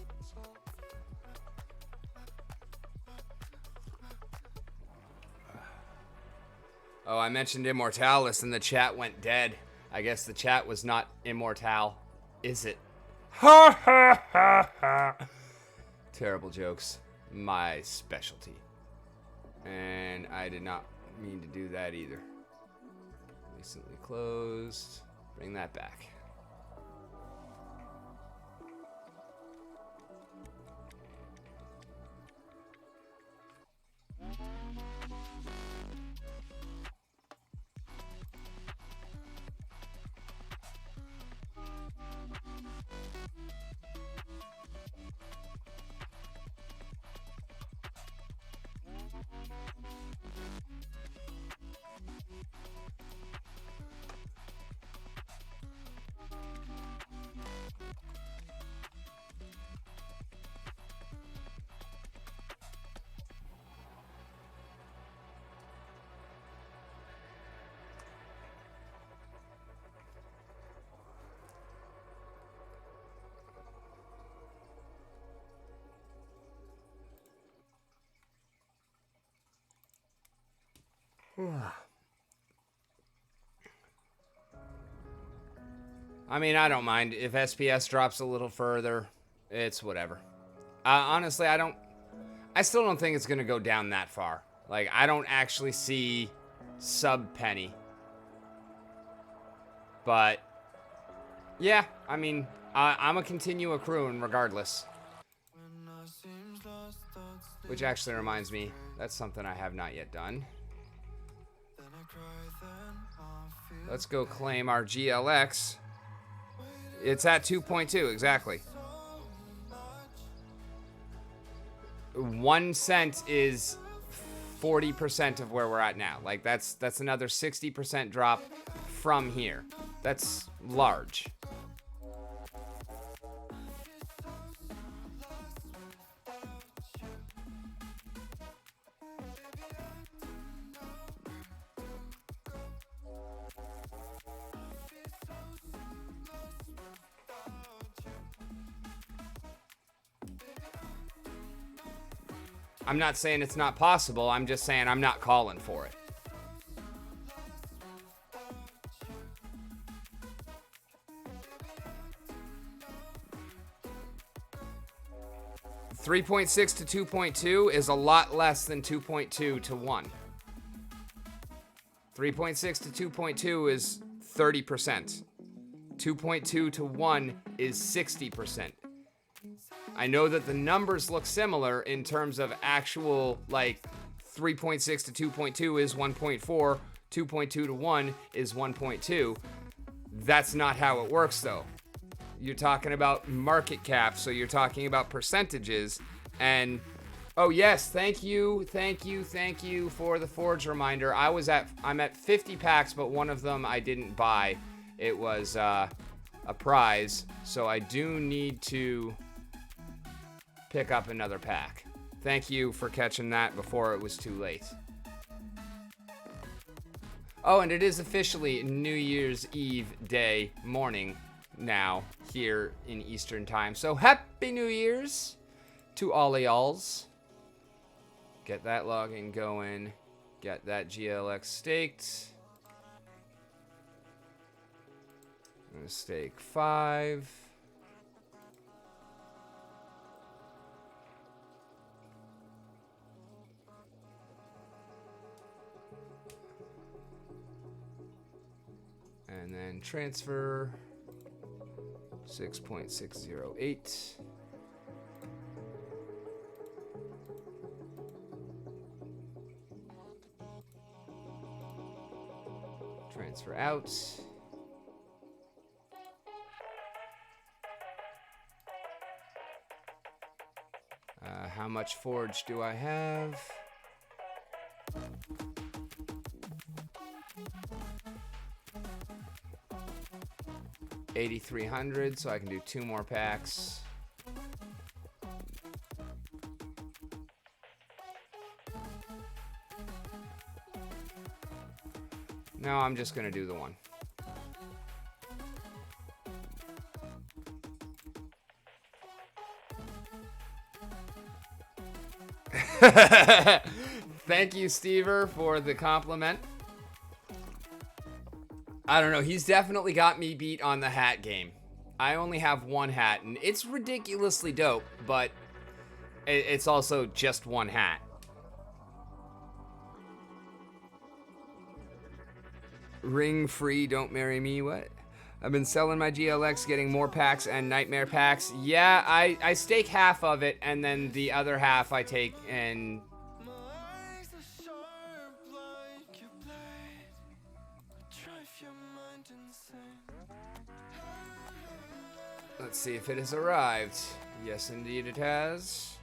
Oh, I mentioned Immortalis and the chat went dead. I guess the chat was not immortal, is it? Ha ha ha ha. Terrible jokes. My specialty. And I did not mean to do that either. Recently closed. Bring that back. I mean, I don't mind if SPS drops a little further. It's whatever. Honestly, I still don't think it's gonna go down that far. Like, I don't actually see sub penny. But yeah, I mean, I'm gonna continue accruing regardless. Which actually reminds me, that's something I have not yet done. Let's go claim our GLX. It's at 2.2, exactly. 1 cent is 40% of where we're at now. Like, that's another 60% drop from here. That's large. I'm not saying it's not possible. I'm just saying I'm not calling for it. $3.6 to 2.2 is a lot less than 2.2 to 1. 3.6 to 2.2 is 30%. 2.2 to 1 is 60%. I know that the numbers look similar in terms of actual, like, 3.6 to 2.2 is 1.4, 2.2 to 1 is 1.2. That's not how it works, though. You're talking about market cap, so you're talking about percentages, and oh yes, thank you for the Forge reminder. I'm at 50 packs, but one of them I didn't buy. It was a prize, so I do need to pick up another pack. Thank you for catching that before it was too late. Oh, and it is officially New Year's Eve day morning, now here in Eastern time. So Happy New Year's to all of y'alls. Get that login going. Get that GLX staked. I'm gonna stake 5. And then transfer 6.608. Transfer out. How much forge do I have? $8,300, so I can do 2 more packs. No, I'm just gonna do the one. Thank you, Stever, for the compliment. I don't know. He's definitely got me beat on the hat game. I only have 1 hat, and it's ridiculously dope, but it's also just 1 hat. Ring free, don't marry me, what? I've been selling my GLX, getting more packs and nightmare packs. Yeah, I stake half of it, and then the other half I take and... My eyes are sharp like your blade. Drive your mind insane. Let's see if it has arrived. Yes, indeed it has.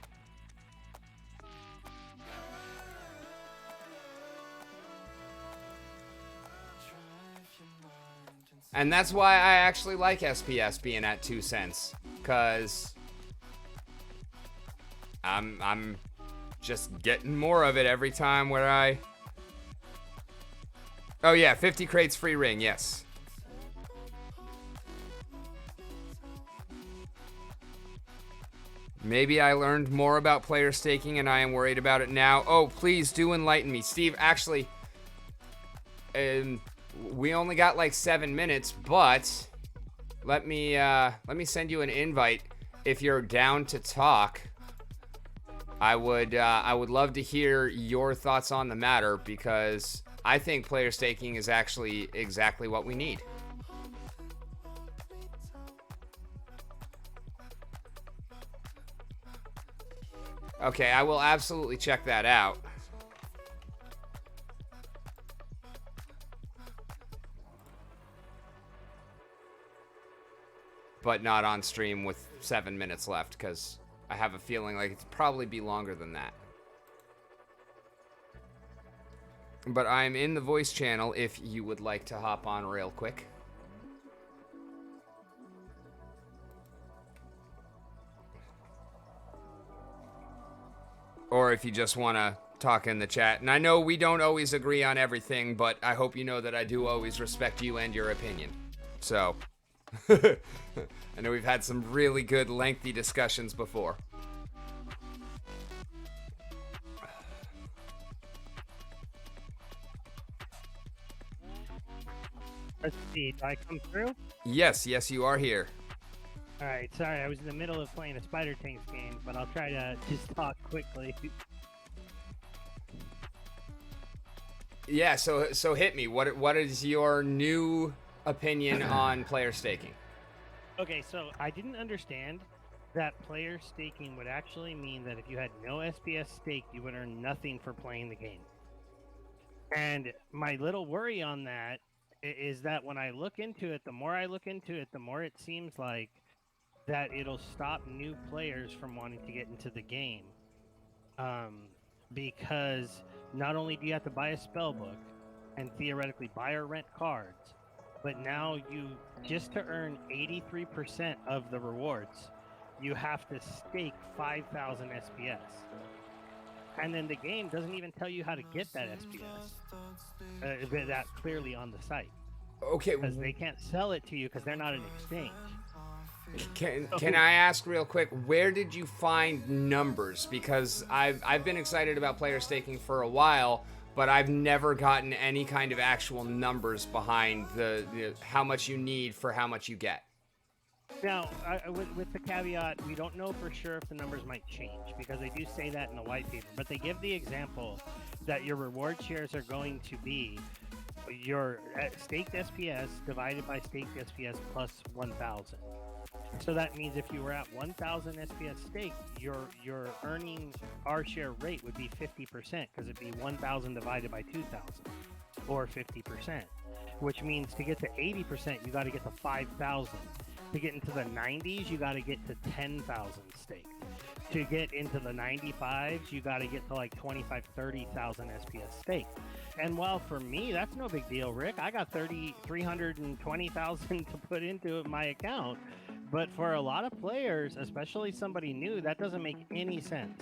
And that's why I actually like SPS being at 2 cents, cause I'm just getting more of it every time where I... Oh yeah, 50 crates free ring, yes. Maybe I learned more about player staking and I am worried about it now. Oh, please do enlighten me. Steve, actually, we only got like 7 minutes, but let me send you an invite if you're down to talk. I would love to hear your thoughts on the matter because I think player staking is actually exactly what we need. Okay, I will absolutely check that out. But not on stream with 7 minutes left, because I have a feeling like it'd probably be longer than that. But I'm in the voice channel if you would like to hop on real quick. Or if you just want to talk in the chat. And I know we don't always agree on everything, but I hope you know that I do always respect you and your opinion. So... I know we've had some really good lengthy discussions before. Let's see, do I come through? Yes, you are here. Alright, sorry, I was in the middle of playing a Spider Tanks game, but I'll try to just talk quickly. Yeah, so hit me. What is your new opinion on player staking? Okay, so I didn't understand that player staking would actually mean that if you had no SPS stake, you would earn nothing for playing the game. And my little worry on that is that when I look into it, the more I look into it, the more it seems like that it'll stop new players from wanting to get into the game. Because not only do you have to buy a spell book and theoretically buy or rent cards, but now you, just to earn 83% of the rewards, you have to stake 5,000 SPS. And then the game doesn't even tell you how to get that SPS. That's clearly on the site. Okay. because they can't sell it to you because they're not an exchange. Can I ask real quick, where did you find numbers? Because I've been excited about player staking for a while, but I've never gotten any kind of actual numbers behind the how much you need for how much you get. Now, with the caveat, we don't know for sure if the numbers might change because they do say that in the white paper, but they give the example that your reward shares are going to be your staked SPS divided by staked SPS plus 1,000. So that means if you were at 1,000 SPS stake, your earning our share rate would be 50% because it'd be 1,000 divided by 2,000 or 50%, which means to get to 80%, you got to get to 5,000. To get into the 90s, you got to get to 10,000 staked. To get into the 95s, you got to get to like 25, 30,000 SPS staked. And while for me, that's no big deal, Rick. I got 320,000 to put into my account. But for a lot of players, especially somebody new, that doesn't make any sense.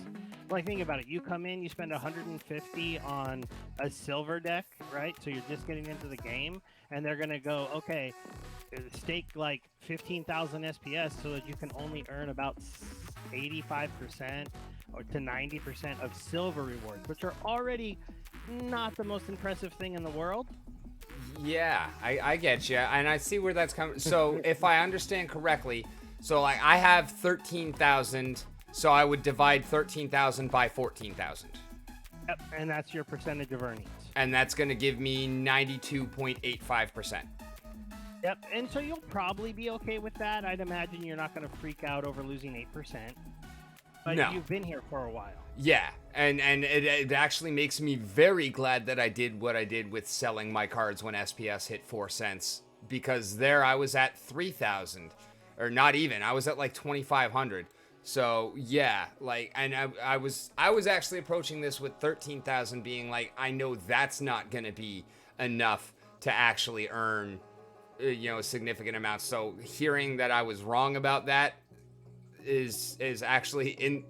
Like, think about it. You come in, you spend 150 on a silver deck, right? So you're just getting into the game, and they're going to go, okay, stake like 15,000 SPS so that you can only earn about 85% or to 90% of silver rewards, which are already not the most impressive thing in the world. Yeah, I get you, and I see where that's coming. So if I understand correctly, so like I have 13,000, so I would divide 13,000 by 14,000. Yep, and that's your percentage of earnings. And that's going to give me 92.85%. Yep, and so you'll probably be okay with that. I'd imagine you're not going to freak out over losing 8%. But No. You've been here for a while. Yeah, and it actually makes me very glad that I did what I did with selling my cards when SPS hit 4 cents, because there I was at 3,000, or not even. I was at like 2,500. So yeah, like, and I was actually approaching this with 13,000, being like, I know that's not gonna be enough to actually earn, a significant amount. So hearing that I was wrong about that is actually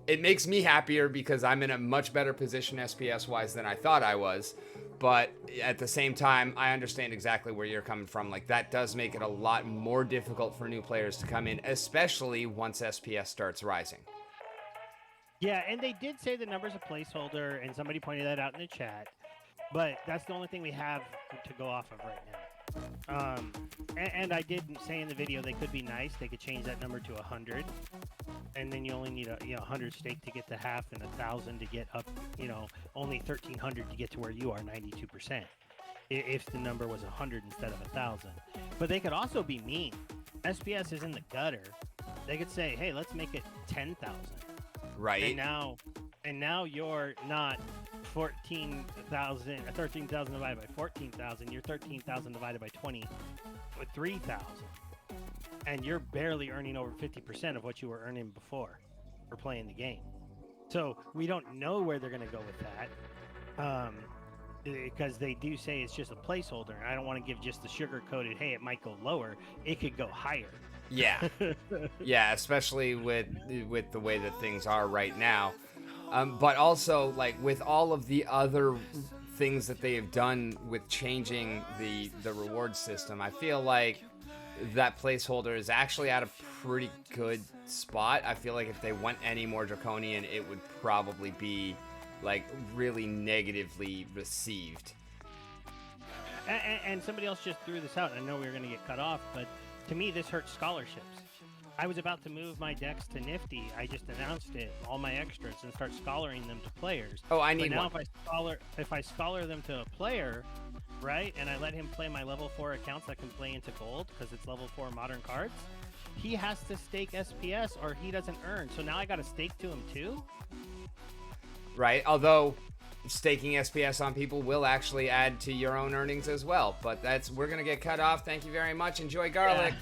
it makes me happier because I'm in a much better position SPS wise than I thought I was. But at the same time, I understand exactly where you're coming from. Like, that does make it a lot more difficult for new players to come in, especially once SPS starts rising. Yeah, and they did say the number's a placeholder, and somebody pointed that out in the chat. But that's the only thing we have to go off of right now. And I did say in the video they could be nice. They could change that number to 100, and then you only need a 100 stake to get to half, and 1,000 to get up. Only 1,300 to get to where you are, 92%. If the number was 100 instead of 1,000, but they could also be mean. SPS is in the gutter. They could say, hey, let's make it 10,000. Right. And now you're not 13,000 divided by 14,000. You're 13,000 divided by 23,000, and you're barely earning over 50% of what you were earning before for playing the game. So we don't know where they're going to go with that, because they do say it's just a placeholder, and I don't want to give just the sugar-coated, hey, it might go lower. It could go higher. Yeah. Yeah, especially with the way that things are right now. But also, like, with all of the other things that they have done with changing the reward system, I feel like that placeholder is actually at a pretty good spot. I feel like if they went any more draconian, it would probably be, like, really negatively received. And somebody else just threw this out, and I know we were going to get cut off, but to me, this hurts scholarships. I was about to move my decks to Nifty. I just announced it, all my extras, and start scholaring them to players. Oh, I need but now one. If I scholar them to a player, right, and I let him play my level 4 accounts that can play into gold because it's level 4 modern cards, he has to stake SPS or he doesn't earn. So now I got to stake to him too? Right, although staking SPS on people will actually add to your own earnings as well. But we're going to get cut off. Thank you very much. Enjoy garlic. Yeah.